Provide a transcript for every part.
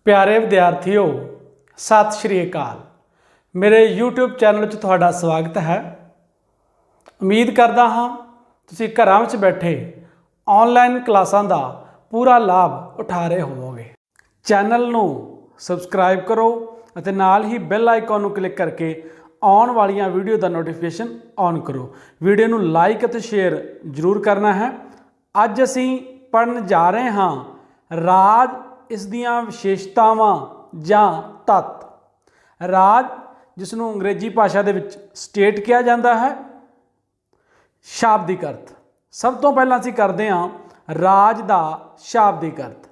प्यारे विद्यार्थियों, सत श्री अकाल। मेरे यूट्यूब चैनल 'ਚ ਤੁਹਾਡਾ स्वागत है। उम्मीद करता हाँ ਤੁਸੀਂ ਘਰਾਂ ਵਿੱਚ बैठे ऑनलाइन क्लासां ਦਾ पूरा लाभ उठा रहे होवोगे। चैनल ਨੂੰ सबसक्राइब करो ਅਤੇ ਨਾਲ ਹੀ ਬੈਲ ਆਈਕਨ ਨੂੰ ਕਲਿੱਕ ਕਰਕੇ ਆਉਣ ਵਾਲੀਆਂ ਵੀਡੀਓ ਦਾ ਨੋਟੀਫਿਕੇਸ਼ਨ ਔਨ ਕਰੋ। ਵੀਡੀਓ ਨੂੰ ਲਾਈਕ ਅਤੇ ਸ਼ੇਅਰ ਜ਼ਰੂਰ ਕਰਨਾ ਹੈ। ਅੱਜ ਅਸੀਂ ਪੜ੍ਹਨ ਜਾ ਰਹੇ ਹਾਂ ਰਾਜ, ਇਸ ਦੀਆਂ ਵਿਸ਼ੇਸ਼ਤਾਵਾਂ ਜਾਂ ਤੱਤ। ਰਾਜ ਜਿਸ ਨੂੰ ਅੰਗਰੇਜ਼ੀ ਭਾਸ਼ਾ ਦੇ ਵਿੱਚ ਸਟੇਟ ਕਿਹਾ ਜਾਂਦਾ ਹੈ। ਸ਼ਾਬਦਿਕ ਅਰਥ। ਸਭ ਤੋਂ ਪਹਿਲਾਂ ਅਸੀਂ ਕਰਦੇ ਹਾਂ ਰਾਜ ਦਾ ਸ਼ਾਬਦਿਕ ਅਰਥ।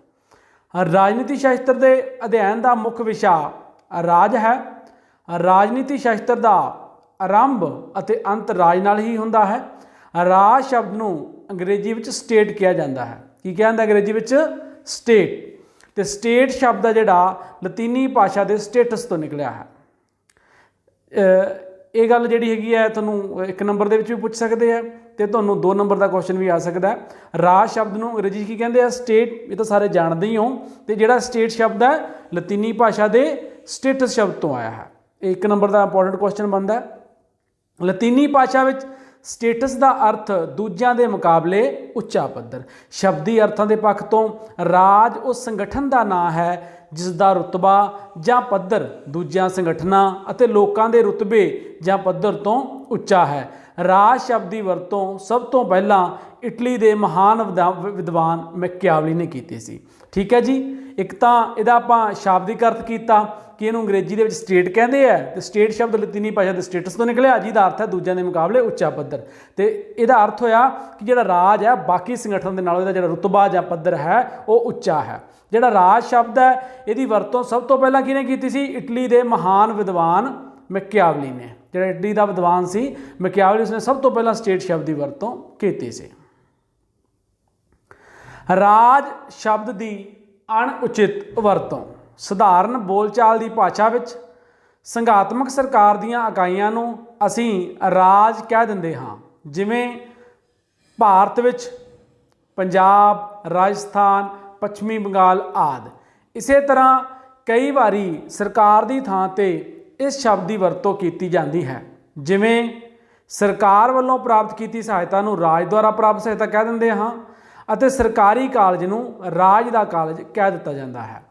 ਰਾਜਨੀਤੀ ਸ਼ਾਸਤਰ ਦੇ ਅਧਿਐਨ ਦਾ ਮੁੱਖ ਵਿਸ਼ਾ ਰਾਜ ਹੈ। ਰਾਜਨੀਤੀ ਸ਼ਾਸਤਰ ਦਾ ਆਰੰਭ ਅਤੇ ਅੰਤ ਰਾਜ ਨਾਲ ਹੀ ਹੁੰਦਾ ਹੈ। ਰਾਜ ਸ਼ਬਦ ਨੂੰ ਅੰਗਰੇਜ਼ੀ ਵਿੱਚ ਸਟੇਟ ਕਿਹਾ ਜਾਂਦਾ ਹੈ। ਕੀ ਕਿਹਾ ਜਾਂਦਾ ਅੰਗਰੇਜ਼ੀ ਵਿੱਚ? ਸਟੇਟ। ਤੇ ਸਟੇਟ ਸ਼ਬਦ ਆ ਜਿਹੜਾ ਲਤੀਨੀ ਭਾਸ਼ਾ ਦੇ ਸਟੇਟਸ ਤੋਂ ਨਿਕਲਿਆ ਹੈ। ਇਹ ਗੱਲ ਜਿਹੜੀ ਹੈਗੀ ਹੈ ਤੁਹਾਨੂੰ 1 ਨੰਬਰ ਦੇ ਵਿੱਚ ਵੀ ਪੁੱਛ ਸਕਦੇ ਆ ਤੇ ਤੁਹਾਨੂੰ 2 ਨੰਬਰ ਦਾ ਕੁਐਸਚਨ ਵੀ ਆ ਸਕਦਾ ਹੈ। ਰਾਜ ਸ਼ਬਦ ਨੂੰ ਅੰਗਰੇਜ਼ੀ 'ਚ ਕੀ ਕਹਿੰਦੇ ਆ? ਸਟੇਟ। ਇਹ ਤਾਂ ਸਾਰੇ ਜਾਣਦੇ ਹੀ ਹੋ। ਤੇ ਜਿਹੜਾ ਸਟੇਟ ਸ਼ਬਦ ਹੈ ਲਤੀਨੀ ਭਾਸ਼ਾ ਦੇ ਸਟੇਟਸ ਸ਼ਬਦ ਤੋਂ ਆਇਆ ਹੈ। ਇਹ 1 ਨੰਬਰ ਦਾ ਇੰਪੋਰਟੈਂਟ ਕੁਐਸਚਨ ਬਣਦਾ ਹੈ। ਲਤੀਨੀ ਭਾਸ਼ਾ ਵਿੱਚ ਸਟੇਟਸ ਦਾ ਅਰਥ ਦੂਜਿਆਂ ਦੇ ਮੁਕਾਬਲੇ ਉੱਚਾ ਪੱਧਰ। ਸ਼ਬਦੀ ਅਰਥਾਂ ਦੇ ਪੱਖ ਤੋਂ ਰਾਜ ਉਸ ਸੰਗਠਨ ਦਾ ਨਾਂ ਹੈ ਜਿਸ ਦਾ ਰੁਤਬਾ ਜਾਂ ਪੱਧਰ ਦੂਜਿਆਂ ਸੰਗਠਨਾਂ ਅਤੇ ਲੋਕਾਂ ਦੇ ਰੁਤਬੇ ਜਾਂ ਪੱਧਰ ਤੋਂ ਉੱਚਾ ਹੈ। ਰਾਜ ਸ਼ਬਦ ਦੀ ਵਰਤੋਂ ਸਭ ਤੋਂ ਪਹਿਲਾਂ ਇਟਲੀ ਦੇ ਮਹਾਨ ਵਿਦਵਾਨ ਮੈਕਿਆਵਲੀ ਨੇ ਕੀਤੀ ਸੀ। ਠੀਕ ਹੈ ਜੀ। ਇੱਕ ਤਾਂ ਇਹਦਾ ਆਪਾਂ ਸ਼ਾਬਦਿਕ ਅਰਥ ਕੀਤਾ ਕਿ ਇਹਨੂੰ ਅੰਗਰੇਜ਼ੀ ਦੇ ਵਿੱਚ ਸਟੇਟ ਕਹਿੰਦੇ ਆ ਤੇ ਸਟੇਟ ਸ਼ਬਦ ਲਤੀਨੀ ਭਾਸ਼ਾ ਦੇ ਸਟੇਟਸ ਤੋਂ ਨਿਕਲਿਆ ਜਿਹਦਾ ਅਰਥ ਹੈ ਦੂਜਿਆਂ ਦੇ ਮੁਕਾਬਲੇ ਉੱਚਾ ਪੱਧਰ। ਤੇ ਇਹਦਾ ਅਰਥ ਹੋਇਆ ਕਿ ਜਿਹੜਾ ਰਾਜ ਹੈ ਬਾਕੀ ਸੰਗਠਨ ਦੇ ਨਾਲੋਂ ਇਹਦਾ ਜਿਹੜਾ ਰੁਤਬਾ ਜਾਂ ਪੱਧਰ ਹੈ ਉਹ ਉੱਚਾ ਹੈ। ਜਿਹੜਾ ਰਾਜ ਸ਼ਬਦ ਹੈ ਇਹਦੀ ਵਰਤੋਂ ਸਭ ਤੋਂ ਪਹਿਲਾਂ ਕਿਹਨੇ ਕੀਤੀ ਸੀ? ਇਟਲੀ ਦੇ ਮਹਾਨ ਵਿਦਵਾਨ ਮੈਕਿਆਵਲੀ ਨੇ। ਜਿਹੜਾ ਇਟਲੀ ਦਾ ਵਿਦਵਾਨ ਸੀ ਮੈਕਿਆਵਲੀ, ਉਸਨੇ ਸਭ ਤੋਂ ਪਹਿਲਾਂ ਸਟੇਟ ਸ਼ਬਦ ਦੀ ਵਰਤੋਂ ਕੀਤੀ ਸੀ। ਰਾਜ ਸ਼ਬਦ ਦੀ ਅਣਉਚਿਤ ਵਰਤੋਂ। ਸਧਾਰਨ ਬੋਲਚਾਲ ਦੀ ਭਾਸ਼ਾ ਵਿੱਚ ਸੰਘਾਤਮਕ ਸਰਕਾਰ ਦੀਆਂ ਇਕਾਈਆਂ ਨੂੰ ਅਸੀਂ ਰਾਜ ਕਹਿ ਦਿੰਦੇ ਹਾਂ। ਜਿਵੇਂ ਭਾਰਤ ਵਿੱਚ ਪੰਜਾਬ, ਰਾਜਸਥਾਨ, ਪੱਛਮੀ ਬੰਗਾਲ ਆਦਿ। ਇਸੇ ਤਰ੍ਹਾਂ ਕਈ ਵਾਰੀ ਸਰਕਾਰ ਦੀ ਥਾਂ 'ਤੇ ਇਸ ਸ਼ਬਦ ਦੀ ਵਰਤੋਂ ਕੀਤੀ ਜਾਂਦੀ ਹੈ। ਜਿਵੇਂ ਸਰਕਾਰ ਵੱਲੋਂ ਪ੍ਰਾਪਤ ਕੀਤੀ ਸਹਾਇਤਾ ਨੂੰ ਰਾਜ ਦੁਆਰਾ ਪ੍ਰਾਪਤ ਸਹਾਇਤਾ ਕਹਿ ਦਿੰਦੇ ਹਾਂ ਅਤੇ ਸਰਕਾਰੀ ਕਾਲਜ ਨੂੰ ਰਾਜ ਦਾ ਕਾਲਜ ਕਹਿ ਦਿੱਤਾ ਜਾਂਦਾ ਹੈ।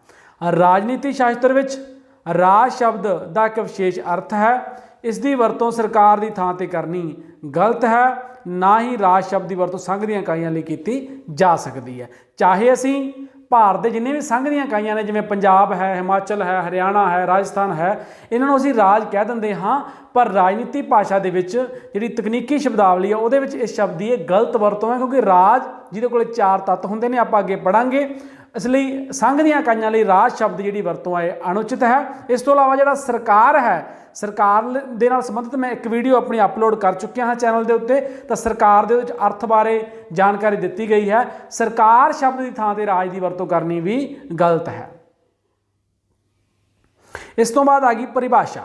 ਰਾਜਨੀਤੀ ਸ਼ਾਸਤਰ ਵਿੱਚ ਰਾਜ ਸ਼ਬਦ ਦਾ ਇੱਕ ਵਿਸ਼ੇਸ਼ ਅਰਥ ਹੈ। ਇਸ ਦੀ ਵਰਤੋਂ ਸਰਕਾਰ ਦੀ ਥਾਂ 'ਤੇ ਕਰਨੀ ਗਲਤ ਹੈ। ਨਾ ਹੀ ਰਾਜ ਸ਼ਬਦ ਦੀ ਵਰਤੋਂ ਸੰਘ ਦੀਆਂ ਇਕਾਈਆਂ ਲਈ ਕੀਤੀ ਜਾ ਸਕਦੀ ਹੈ। ਚਾਹੇ ਅਸੀਂ ਭਾਰਤ ਦੇ ਜਿੰਨੇ ਵੀ ਸੰਘ ਦੀਆਂ ਇਕਾਈਆਂ ਨੇ ਜਿਵੇਂ ਪੰਜਾਬ ਹੈ, ਹਿਮਾਚਲ ਹੈ, ਹਰਿਆਣਾ ਹੈ, ਰਾਜਸਥਾਨ ਹੈ, ਇਹਨਾਂ ਨੂੰ ਅਸੀਂ ਰਾਜ ਕਹਿ ਦਿੰਦੇ ਹਾਂ। ਪਰ ਰਾਜਨੀਤੀ ਭਾਸ਼ਾ ਦੇ ਵਿੱਚ ਜਿਹੜੀ ਤਕਨੀਕੀ ਸ਼ਬਦਾਵਲੀ ਹੈ ਉਹਦੇ ਵਿੱਚ ਇਸ ਸ਼ਬਦ ਦੀ ਇਹ ਗਲਤ ਵਰਤੋਂ ਹੈ ਕਿਉਂਕਿ ਰਾਜ ਜਿਹਦੇ ਕੋਲ 4 ਤੱਤ ਹੁੰਦੇ ਨੇ, ਆਪਾਂ ਅੱਗੇ ਪੜ੍ਹਾਂਗੇ। ਇਸ ਲਈ ਸੰਘ ਦੀਆਂ ਇਕਾਈਆਂ ਲਈ ਰਾਜ ਸ਼ਬਦ ਜਿਹੜੀ ਵਰਤੋਂ ਹੈ ਅਣਉਚਿਤ ਹੈ। ਇਸ ਤੋਂ ਇਲਾਵਾ ਜਿਹੜਾ ਸਰਕਾਰ ਹੈ, ਸਰਕਾਰ ਦੇ ਨਾਲ ਸੰਬੰਧਿਤ ਮੈਂ ਇੱਕ ਵੀਡੀਓ ਆਪਣੀ ਅਪਲੋਡ ਕਰ ਚੁੱਕਿਆ ਹਾਂ ਚੈਨਲ ਦੇ ਉੱਤੇ। ਤਾਂ ਸਰਕਾਰ ਦੇ ਵਿੱਚ ਅਰਥ ਬਾਰੇ ਜਾਣਕਾਰੀ ਦਿੱਤੀ ਗਈ ਹੈ। ਸਰਕਾਰ ਸ਼ਬਦ ਦੀ ਥਾਂ 'ਤੇ ਰਾਜ ਦੀ ਵਰਤੋਂ ਕਰਨੀ ਵੀ ਗਲਤ ਹੈ। ਇਸ ਤੋਂ ਬਾਅਦ ਆ ਗਈ ਪਰਿਭਾਸ਼ਾ।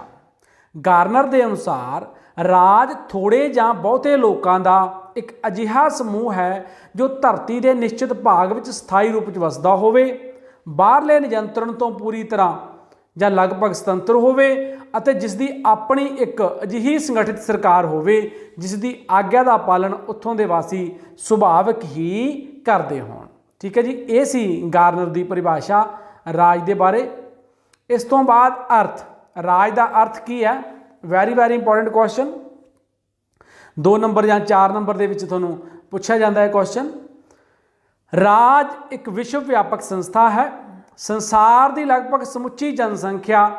ਗਾਰਨਰ ਦੇ ਅਨੁਸਾਰ ਰਾਜ ਥੋੜ੍ਹੇ ਜਾਂ ਬਹੁਤੇ ਲੋਕਾਂ ਦਾ ਇੱਕ ਅਜਿਹਾ ਸਮੂਹ ਹੈ ਜੋ ਧਰਤੀ ਦੇ ਨਿਸ਼ਚਿਤ ਭਾਗ ਵਿੱਚ ਸਥਾਈ ਰੂਪ ਵਿੱਚ ਵਸਦਾ ਹੋਵੇ, ਬਾਹਰਲੇ ਨਿਯੰਤਰਣ ਤੋਂ ਪੂਰੀ ਤਰ੍ਹਾਂ ਜਾਂ ਲਗਭਗ ਸੁਤੰਤਰ ਹੋਵੇ ਅਤੇ ਜਿਸ ਦੀ ਆਪਣੀ ਇੱਕ ਅਜਿਹੀ ਸੰਗਠਿਤ ਸਰਕਾਰ ਹੋਵੇ ਜਿਸ ਦੀ ਆਗਿਆ ਦਾ ਪਾਲਣ ਉੱਥੋਂ ਦੇ ਵਾਸੀ ਸੁਭਾਵਿਕ ਹੀ ਕਰਦੇ ਹੋਣ। ਠੀਕ ਹੈ ਜੀ। ਇਹ ਸੀ ਗਾਰਨਰ ਦੀ ਪਰਿਭਾਸ਼ਾ ਰਾਜ ਦੇ ਬਾਰੇ। ਇਸ ਤੋਂ ਬਾਅਦ ਅਰਥ। ਰਾਜ ਦਾ ਅਰਥ ਕੀ ਹੈ? Very important question. 2 ਨੰਬਰ ਜਾਂ 4 ਨੰਬਰ ਦੇ ਵਿੱਚ ਤੁਹਾਨੂੰ ਪੁੱਛਿਆ ਜਾਂਦਾ ਹੈ ਕੁਐਸਚਨ। ਰਾਜ ਇੱਕ ਵਿਸ਼ਵ ਵਿਆਪਕ ਸੰਸਥਾ ਹੈ। ਸੰਸਾਰ ਦੀ ਲਗਭਗ ਸਮੁੱਚੀ ਜਨਸੰਖਿਆ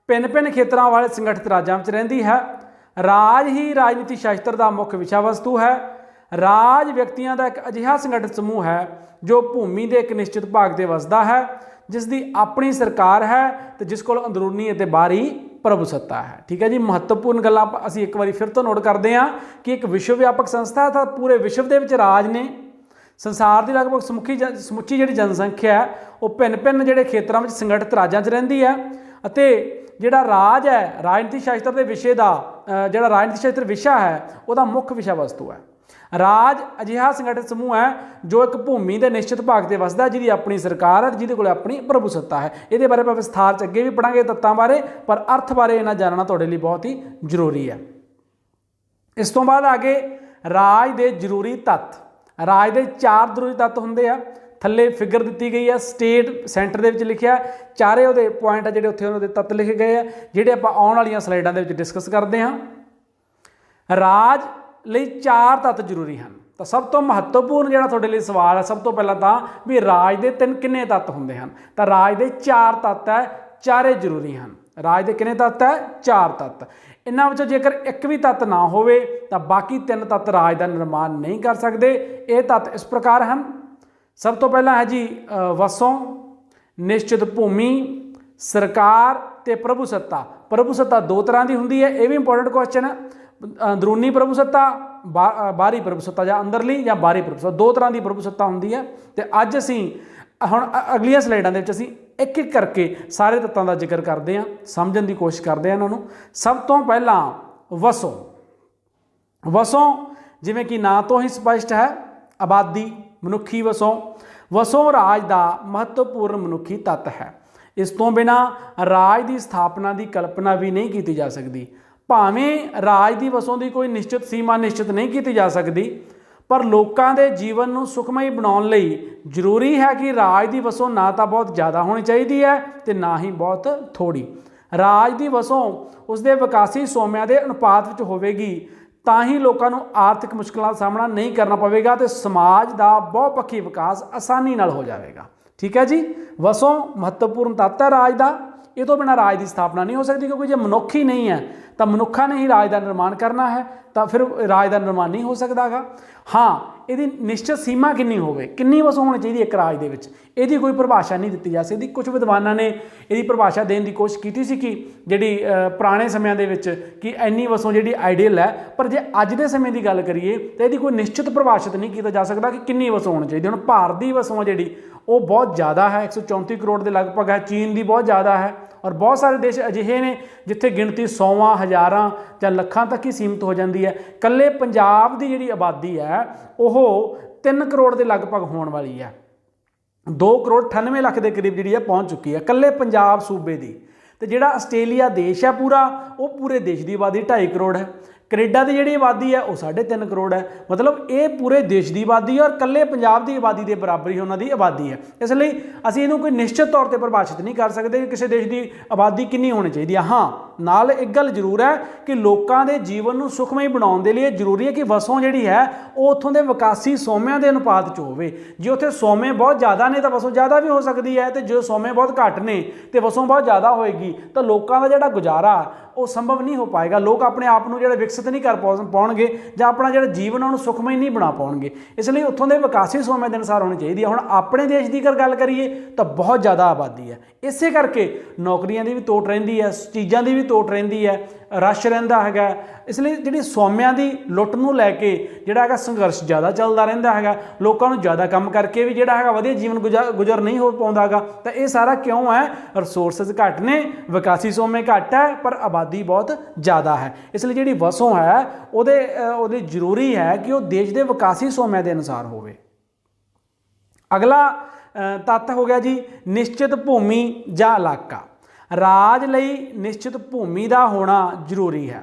ਭਿੰਨ ਖੇਤਰਾਂ ਵਾਲੇ ਸੰਗਠਿਤ ਰਾਜਾਂ ਵਿੱਚ ਰਹਿੰਦੀ ਹੈ। ਰਾਜ ਹੀ ਰਾਜਨੀਤੀ ਸ਼ਾਸਤਰ ਦਾ ਮੁੱਖ ਵਿਸ਼ਾ ਵਸਤੂ ਹੈ। ਰਾਜ ਵਿਅਕਤੀਆਂ ਦਾ ਇੱਕ ਅਜਿਹਾ ਸੰਗਠਿਤ ਸਮੂਹ ਹੈ ਜੋ ਭੂਮੀ ਦੇ ਇੱਕ ਨਿਸ਼ਚਿਤ ਭਾਗ 'ਤੇ ਵਸਦਾ ਹੈ, ਜਿਸ ਦੀ ਆਪਣੀ ਸਰਕਾਰ ਹੈ ਤੇ ਜਿਸ ਕੋਲ ਅੰਦਰੂਨੀ ਅਤੇ ਬਾਹਰੀ ਪ੍ਰਭੂ ਸੱਤਾ ਹੈ। ਠੀਕ ਹੈ ਜੀ। ਮਹੱਤਵਪੂਰਨ ਗੱਲਾਂ ਅਸੀਂ ਇੱਕ ਵਾਰੀ ਫਿਰ ਤੋਂ ਨੋਟ ਕਰਦੇ ਹਾਂ ਕਿ ਇੱਕ ਵਿਸ਼ਵ ਵਿਆਪਕ ਸੰਸਥਾ ਹੈ ਤਾਂ ਪੂਰੇ ਵਿਸ਼ਵ ਦੇ ਵਿੱਚ ਰਾਜ ਨੇ। ਸੰਸਾਰ ਦੀ ਲਗਭਗ ਸਮੁੱਚੀ ਜਿਹੜੀ ਜਨਸੰਖਿਆ ਹੈ ਉਹ ਭਿੰਨ ਜਿਹੜੇ ਖੇਤਰਾਂ ਵਿੱਚ ਸੰਗਠਿਤ ਰਾਜਾਂ 'ਚ ਰਹਿੰਦੀ ਹੈ ਅਤੇ ਜਿਹੜਾ ਰਾਜ ਹੈ ਰਾਜਨੀਤੀ ਸ਼ਾਸਤਰ ਦੇ ਵਿਸ਼ੇ ਦਾ ਜਿਹੜਾ ਰਾਜਨੀਤੀ ਸ਼ਾਸਤਰ ਵਿਸ਼ਾ ਹੈ ਉਹਦਾ ਮੁੱਖ ਵਿਸ਼ਾ ਵਸਤੂ ਹੈ। ਰਾਜ ਅਜਿਹਾ ਸੰਗਠਿਤ ਸਮੂਹ ਹੈ ਜੋ ਇੱਕ ਭੂਮੀ ਦੇ ਨਿਸ਼ਚਿਤ ਭਾਗ ਤੇ ਵਸਦਾ, ਜਿਹਦੀ ਆਪਣੀ ਸਰਕਾਰ ਹੈ, ਜਿਹਦੇ ਕੋਲ ਆਪਣੀ ਪ੍ਰਭੂ ਸੱਤਾ ਹੈ। ਇਹਦੇ ਬਾਰੇ ਆਪਾਂ ਵਿਸਥਾਰ ਚ ਅੱਗੇ ਵੀ ਪੜਾਂਗੇ ਤੱਤਾਂ ਬਾਰੇ, ਪਰ ਅਰਥ ਬਾਰੇ ਇਹਨਾਂ ਜਾਣਨਾ ਤੁਹਾਡੇ ਲਈ ਬਹੁਤ ਹੀ ਜ਼ਰੂਰੀ ਹੈ। ਇਸ ਤੋਂ ਬਾਅਦ ਆਗੇ ਰਾਜ ਦੇ ਜ਼ਰੂਰੀ ਤੱਤ। ਰਾਜ ਦੇ 4 ਜ਼ਰੂਰੀ ਤੱਤ ਹੁੰਦੇ ਆ। ਥੱਲੇ ਫਿਗਰ ਦਿੱਤੀ ਗਈ ਹੈ, ਸਟੇਟ ਸੈਂਟਰ ਦੇ ਵਿੱਚ ਲਿਖਿਆ, ਚਾਰੇ ਉਹਦੇ ਪੁਆਇੰਟ ਆ ਜਿਹੜੇ ਉੱਥੇ ਉਹਨਾਂ ਦੇ ਤੱਤ ਲਿਖੇ ਗਏ ਆ, ਜਿਹੜੇ ਆਪਾਂ ਆਉਣ ਵਾਲੀਆਂ ਸਲਾਈਡਾਂ ਦੇ ਵਿੱਚ ਡਿਸਕਸ ਕਰਦੇ ਹਾਂ। ਰਾਜ ਲਈ 4 ਤੱਤ ਜ਼ਰੂਰੀ ਹਨ। ਤਾਂ ਸਭ ਤੋਂ ਮਹੱਤਵਪੂਰਨ ਜਿਹੜਾ ਤੁਹਾਡੇ ਲਈ ਸਵਾਲ ਹੈ, ਸਭ ਤੋਂ ਪਹਿਲਾਂ ਤਾਂ ਵੀ ਰਾਜ ਦੇ ਕਿੰਨੇ ਤੱਤ ਹੁੰਦੇ ਹਨ। ਤਾਂ ਰਾਜ ਦੇ 4 ਤੱਤ ਹੈ, ਚਾਰੇ ਜ਼ਰੂਰੀ ਹਨ। ਰਾਜ ਦੇ ਕਿੰਨੇ ਤੱਤ ਹੈ? 4 ਤੱਤ। ਇਹਨਾਂ ਵਿੱਚੋਂ ਜੇਕਰ ਇੱਕ ਵੀ ਤੱਤ ਨਾ ਹੋਵੇ ਤਾਂ ਬਾਕੀ 3 ਤੱਤ ਰਾਜ ਦਾ ਨਿਰਮਾਣ ਨਹੀਂ ਕਰ ਸਕਦੇ। ਇਹ ਤੱਤ ਇਸ ਪ੍ਰਕਾਰ ਹਨ। ਸਭ ਤੋਂ ਪਹਿਲਾਂ ਹੈ ਜੀ ਵਸੋਂ, ਨਿਸ਼ਚਿਤ ਭੂਮੀ, ਸਰਕਾਰ ਤੇ ਪ੍ਰਭੂ ਸੱਤਾ। ਪ੍ਰਭੂ ਸੱਤਾ 2 ਤਰ੍ਹਾਂ ਦੀ ਹੁੰਦੀ ਹੈ, ਇਹ ਵੀ ਇੰਪੋਰਟੈਂਟ ਕੁਐਸਚਨ ਹੈ। ਅੰਦਰੂਨੀ ਪ੍ਰਭੂ ਸੱਤਾ, ਬਾਹਰੀ ਪ੍ਰਭੂ ਸੱਤਾ, ਜਾਂ ਅੰਦਰਲੀ ਜਾਂ ਬਾਹਰੀ ਪ੍ਰਭੂ ਸੱਤਾ, 2 ਤਰ੍ਹਾਂ ਦੀ ਪ੍ਰਭੂ ਸੱਤਾ ਹੁੰਦੀ ਹੈ। ਤੇ ਅੱਜ ਅਸੀਂ ਹੁਣ ਅਗਲੀਆਂ ਸਲਾਈਡਾਂ ਦੇ ਵਿੱਚ ਅਸੀਂ ਇੱਕ ਇੱਕ ਕਰਕੇ ਸਾਰੇ ਤੱਤਾਂ ਦਾ ਜ਼ਿਕਰ ਕਰਦੇ ਹਾਂ, ਸਮਝਣ ਦੀ ਕੋਸ਼ਿਸ਼ ਕਰਦੇ ਹਾਂ ਇਹਨਾਂ ਨੂੰ। ਸਭ ਤੋਂ ਪਹਿਲਾਂ ਵਸੋਂ। ਵਸੋਂ ਜਿਵੇਂ ਕਿ ਨਾਂ ਤੋਂ ਹੀ ਸਪਸ਼ਟ ਹੈ, ਆਬਾਦੀ, ਮਨੁੱਖੀ ਵਸੋਂ। ਵਸੋਂ ਰਾਜ ਦਾ ਮਹੱਤਵਪੂਰਨ ਮਨੁੱਖੀ ਤੱਤ ਹੈ। ਇਸ ਤੋਂ ਬਿਨਾਂ ਰਾਜ ਦੀ ਸਥਾਪਨਾ ਦੀ ਕਲਪਨਾ ਵੀ ਨਹੀਂ ਕੀਤੀ ਜਾ ਸਕਦੀ। ਭਾਵੇਂ ਰਾਜ ਦੀ ਵਸੋਂ ਦੀ ਕੋਈ ਨਿਸ਼ਚਿਤ ਸੀਮਾ ਨਿਸ਼ਚਿਤ ਨਹੀਂ ਕੀਤੀ ਜਾ ਸਕਦੀ, ਪਰ ਲੋਕਾਂ ਦੇ ਜੀਵਨ ਨੂੰ ਸੁਖਮਈ ਬਣਾਉਣ ਲਈ ਜ਼ਰੂਰੀ ਹੈ ਕਿ ਰਾਜ ਦੀ ਵਸੋਂ ਨਾ ਤਾਂ ਬਹੁਤ ਜ਼ਿਆਦਾ ਹੋਣੀ ਚਾਹੀਦੀ ਹੈ ਤੇ ਨਾ ਹੀ ਬਹੁਤ ਥੋੜੀ। ਰਾਜ ਦੀ ਵਸੋਂ ਉਸਦੇ ਵਿਕਾਸੀ ਸੋਮਿਆਂ ਦੇ ਅਨੁਪਾਤ ਵਿੱਚ ਹੋਵੇਗੀ, ਤਾਂ ਹੀ ਲੋਕਾਂ ਨੂੰ ਆਰਥਿਕ ਮੁਸ਼ਕਲਾਂ ਦਾ ਸਾਹਮਣਾ ਨਹੀਂ ਕਰਨਾ ਪਵੇਗਾ ਤੇ ਸਮਾਜ ਦਾ ਬਹੁਪੱਖੀ ਵਿਕਾਸ ਆਸਾਨੀ ਨਾਲ ਹੋ ਜਾਵੇਗਾ। ਠੀਕ ਹੈ ਜੀ, ਵਸੋਂ ਮਹੱਤਵਪੂਰਨ ਤੱਤ ਹੈ ਰਾਜ ਦਾ। ਇਹ ਤੋਂ ਬਿਨਾਂ ਰਾਜ ਦੀ ਸਥਾਪਨਾ ਨਹੀਂ ਹੋ ਸਕਦੀ, ਕਿਉਂਕਿ ਜੇ ਮਨੁੱਖ ਹੀ ਨਹੀਂ ਹੈ ਤਾਂ ਮਨੁੱਖਾਂ ਨੇ ਹੀ ਰਾਜ ਦਾ ਨਿਰਮਾਣ ਕਰਨਾ ਹੈ, ਤਾਂ ਫਿਰ ਰਾਜ ਦਾ ਨਿਰਮਾਣ ਨਹੀਂ ਹੋ ਸਕਦਾ ਗਾ। ਹਾਂ, ਇਹਦੀ ਨਿਸ਼ਚਿਤ ਸੀਮਾ ਕਿੰਨੀ ਹੋਵੇ, ਕਿੰਨੀ ਵਸੋਂ ਹੋਣੀ ਚਾਹੀਦੀ ਇੱਕ ਰਾਜ ਦੇ ਵਿੱਚ, ਇਹਦੀ ਕੋਈ ਪਰਿਭਾਸ਼ਾ ਨਹੀਂ ਦਿੱਤੀ ਜਾ ਸਕਦੀ। ਕੁਝ ਵਿਦਵਾਨਾਂ ਨੇ ਇਹਦੀ ਪਰਿਭਾਸ਼ਾ ਦੇਣ ਦੀ ਕੋਸ਼ਿਸ਼ ਕੀਤੀ ਸੀ ਕਿ ਜਿਹੜੀ ਪੁਰਾਣੇ ਸਮਿਆਂ ਦੇ ਵਿੱਚ ਕਿ ਇੰਨੀ ਵਸੋਂ ਜਿਹੜੀ ਆਈਡੀਅਲ ਹੈ, ਪਰ ਜੇ ਅੱਜ ਦੇ ਸਮੇਂ ਦੀ ਗੱਲ ਕਰੀਏ ਤਾਂ ਇਹਦੀ ਕੋਈ ਨਿਸ਼ਚਿਤ ਪਰਿਭਾਸ਼ਿਤ ਨਹੀਂ ਕੀਤਾ ਜਾ ਸਕਦਾ ਕਿ ਕਿੰਨੀ ਵਸੋਂ ਹੋਣੀ ਚਾਹੀਦੀ। ਹੁਣ ਭਾਰਤ ਦੀ ਵਸੋਂ ਜਿਹੜੀ ਉਹ ਬਹੁਤ ਜ਼ਿਆਦਾ ਹੈ, 134 ਕਰੋੜ ਦੇ ਲਗਭਗ ਹੈ। ਚੀਨ ਦੀ ਬਹੁਤ ਜ਼ਿਆਦਾ ਹੈ, ਔਰ ਬਹੁਤ ਸਾਰੇ ਦੇਸ਼ ਅਜਿਹੇ ਨੇ ਜਿੱਥੇ ਗਿਣਤੀ 100 ਹਜ਼ਾਰਾਂ ਜਾਂ ਲੱਖਾਂ ਤੱਕ ਹੀ ਸੀਮਿਤ ਹੋ ਜਾਂਦੀ ਹੈ। ਇਕੱਲੇ ਪੰਜਾਬ ਦੀ ਜਿਹੜੀ ਆਬਾਦੀ ਹੈ ਉਹ 3 ਕਰੋੜ ਦੇ ਲਗਭਗ ਹੋਣ ਵਾਲੀ ਹੈ। 2 ਕਰੋੜ 98 ਲੱਖ ਦੇ ਕਰੀਬ ਜਿਹੜੀ ਹੈ ਪਹੁੰਚ ਚੁੱਕੀ ਹੈ ਇਕੱਲੇ ਪੰਜਾਬ ਸੂਬੇ ਦੀ। ਤੇ ਜਿਹੜਾ ਆਸਟ੍ਰੇਲੀਆ ਦੇਸ਼ ਹੈ ਪੂਰਾ, ਉਹ ਪੂਰੇ ਦੇਸ਼ ਦੀ ਆਬਾਦੀ 2.5 ਕਰੋੜ ਹੈ। ਕੈਨੇਡਾ ਦੀ ਜਿਹੜੀ ਆਬਾਦੀ ਹੈ ਉਹ 3.5 ਕਰੋੜ ਹੈ। ਮਤਲਬ ਇਹ ਪੂਰੇ ਦੇਸ਼ ਦੀ ਆਬਾਦੀ ਹੈ ਔਰ ਇਕੱਲੇ ਪੰਜਾਬ ਦੀ ਆਬਾਦੀ ਦੇ ਬਰਾਬਰ ਹੀ ਉਹਨਾਂ ਦੀ ਆਬਾਦੀ ਹੈ। ਇਸ ਲਈ ਅਸੀਂ ਇਹਨੂੰ ਕੋਈ ਨਿਸ਼ਚਿਤ ਤੌਰ 'ਤੇ ਪਰਿਭਾਸ਼ਿਤ ਨਹੀਂ ਕਰ ਸਕਦੇ ਕਿ ਕਿਸੇ ਦੇਸ਼ ਦੀ ਆਬਾਦੀ ਕਿੰਨੀ ਹੋਣੀ ਚਾਹੀਦੀ ਹੈ। ਹਾਂ, ਨਾਲ ਇੱਕ ਗੱਲ ਜ਼ਰੂਰ ਹੈ ਕਿ ਲੋਕਾਂ ਦੇ ਜੀਵਨ ਨੂੰ ਸੁਖਮਈ ਬਣਾਉਣ ਦੇ ਲਈ ਜ਼ਰੂਰੀ ਹੈ ਕਿ ਵਸੋਂ ਜਿਹੜੀ ਹੈ ਉਹ ਉੱਥੋਂ ਦੇ ਵਿਕਾਸੀ ਸੋਮਿਆਂ ਦੇ ਅਨੁਪਾਤ 'ਚ ਹੋਵੇ। ਜੇ ਉੱਥੇ ਸੋਮੇ ਬਹੁਤ ਜ਼ਿਆਦਾ ਨੇ ਤਾਂ ਵਸੋਂ ਜ਼ਿਆਦਾ ਵੀ ਹੋ ਸਕਦੀ ਹੈ, ਤੇ ਜੇ ਸੋਮੇ ਬਹੁਤ ਘੱਟ ਨੇ ਤੇ ਵਸੋਂ ਬਹੁਤ ਜ਼ਿਆਦਾ ਹੋਏਗੀ ਤਾਂ ਲੋਕਾਂ ਦਾ ਜਿਹੜਾ ਗੁਜ਼ਾਰਾ ਉਹ ਸੰਭਵ ਨਹੀਂ ਹੋ ਪਾਏਗਾ। ਲੋਕ ਆਪਣੇ ਆਪ ਨੂੰ ਜਿਹੜਾ ਵਿਕਸਿਤ ਨਹੀਂ ਕਰ ਪਾਉਣਗੇ ਜਾਂ ਆਪਣਾ ਜਿਹੜਾ ਜੀਵਨ ਉਹਨੂੰ ਸੁਖਮਈ ਨਹੀਂ ਬਣਾ ਪਾਉਣਗੇ। ਇਸ ਲਈ ਉੱਥੋਂ ਦੇ ਵਿਕਾਸੀ ਸੋਮੇ ਦੇ ਅਨੁਸਾਰ ਹੋਣੀ ਚਾਹੀਦੀ ਹੈ। ਹੁਣ ਆਪਣੇ ਦੇਸ਼ ਦੀ ਗੱਲ ਕਰੀਏ ਤਾਂ ਬਹੁਤ ਜ਼ਿਆਦਾ ਆਬਾਦੀ ਹੈ, ਇਸੇ ਕਰਕੇ ਨੌਕਰੀਆਂ ਦੀ ਵੀ ਤੋਟ ਰਹਿੰਦੀ ਹੈ, ਚੀਜ਼ਾਂ ਦੀ ਵੀ ਤੋਟ ਰਹਿੰਦੀ ਹੈ, ਰਸ਼ ਰਹਿੰਦਾ ਹੈਗਾ। ਇਸ ਲਈ ਜਿਹੜੀ ਸੋਮਿਆਂ ਦੀ ਲੁੱਟ ਨੂੰ ਲੈ ਕੇ ਜਿਹੜਾ ਹੈਗਾ ਸੰਘਰਸ਼ ਜ਼ਿਆਦਾ ਚੱਲਦਾ ਰਹਿੰਦਾ ਹੈਗਾ। ਲੋਕਾਂ ਨੂੰ ਜ਼ਿਆਦਾ ਕੰਮ ਕਰਕੇ ਵੀ ਜਿਹੜਾ ਹੈਗਾ ਵਧੀਆ ਜੀਵਨ ਗੁਜ਼ਰ ਨਹੀਂ ਹੋ ਪਾਉਂਦਾ ਗਾ। ਤਾਂ ਇਹ ਸਾਰਾ ਕਿਉਂ ਹੈ? ਰਿਸੋਰਸਿਸ ਘੱਟ ਨੇ, ਵਿਕਾਸੀ ਸੋਮੇ ਘੱਟ ਹੈ, ਪਰ ਆਬਾਦੀ ਬਹੁਤ ਜ਼ਿਆਦਾ ਹੈ। ਇਸ ਲਈ ਜਿਹੜੀ ਵਸੋਂ ਹੈ ਉਹਦੇ ਜ਼ਰੂਰੀ ਹੈ ਕਿ ਉਹ ਦੇਸ਼ ਦੇ ਵਿਕਾਸੀ ਸੋਮਿਆਂ ਦੇ ਅਨੁਸਾਰ ਹੋਵੇ। ਅਗਲਾ ਤੱਤ ਹੋ ਗਿਆ ਜੀ ਨਿਸ਼ਚਿਤ ਭੂਮੀ ਜਾਂ ਇਲਾਕਾ। ਰਾਜ ਲਈ ਨਿਸ਼ਚਿਤ ਭੂਮੀ ਦਾ ਹੋਣਾ ਜ਼ਰੂਰੀ ਹੈ।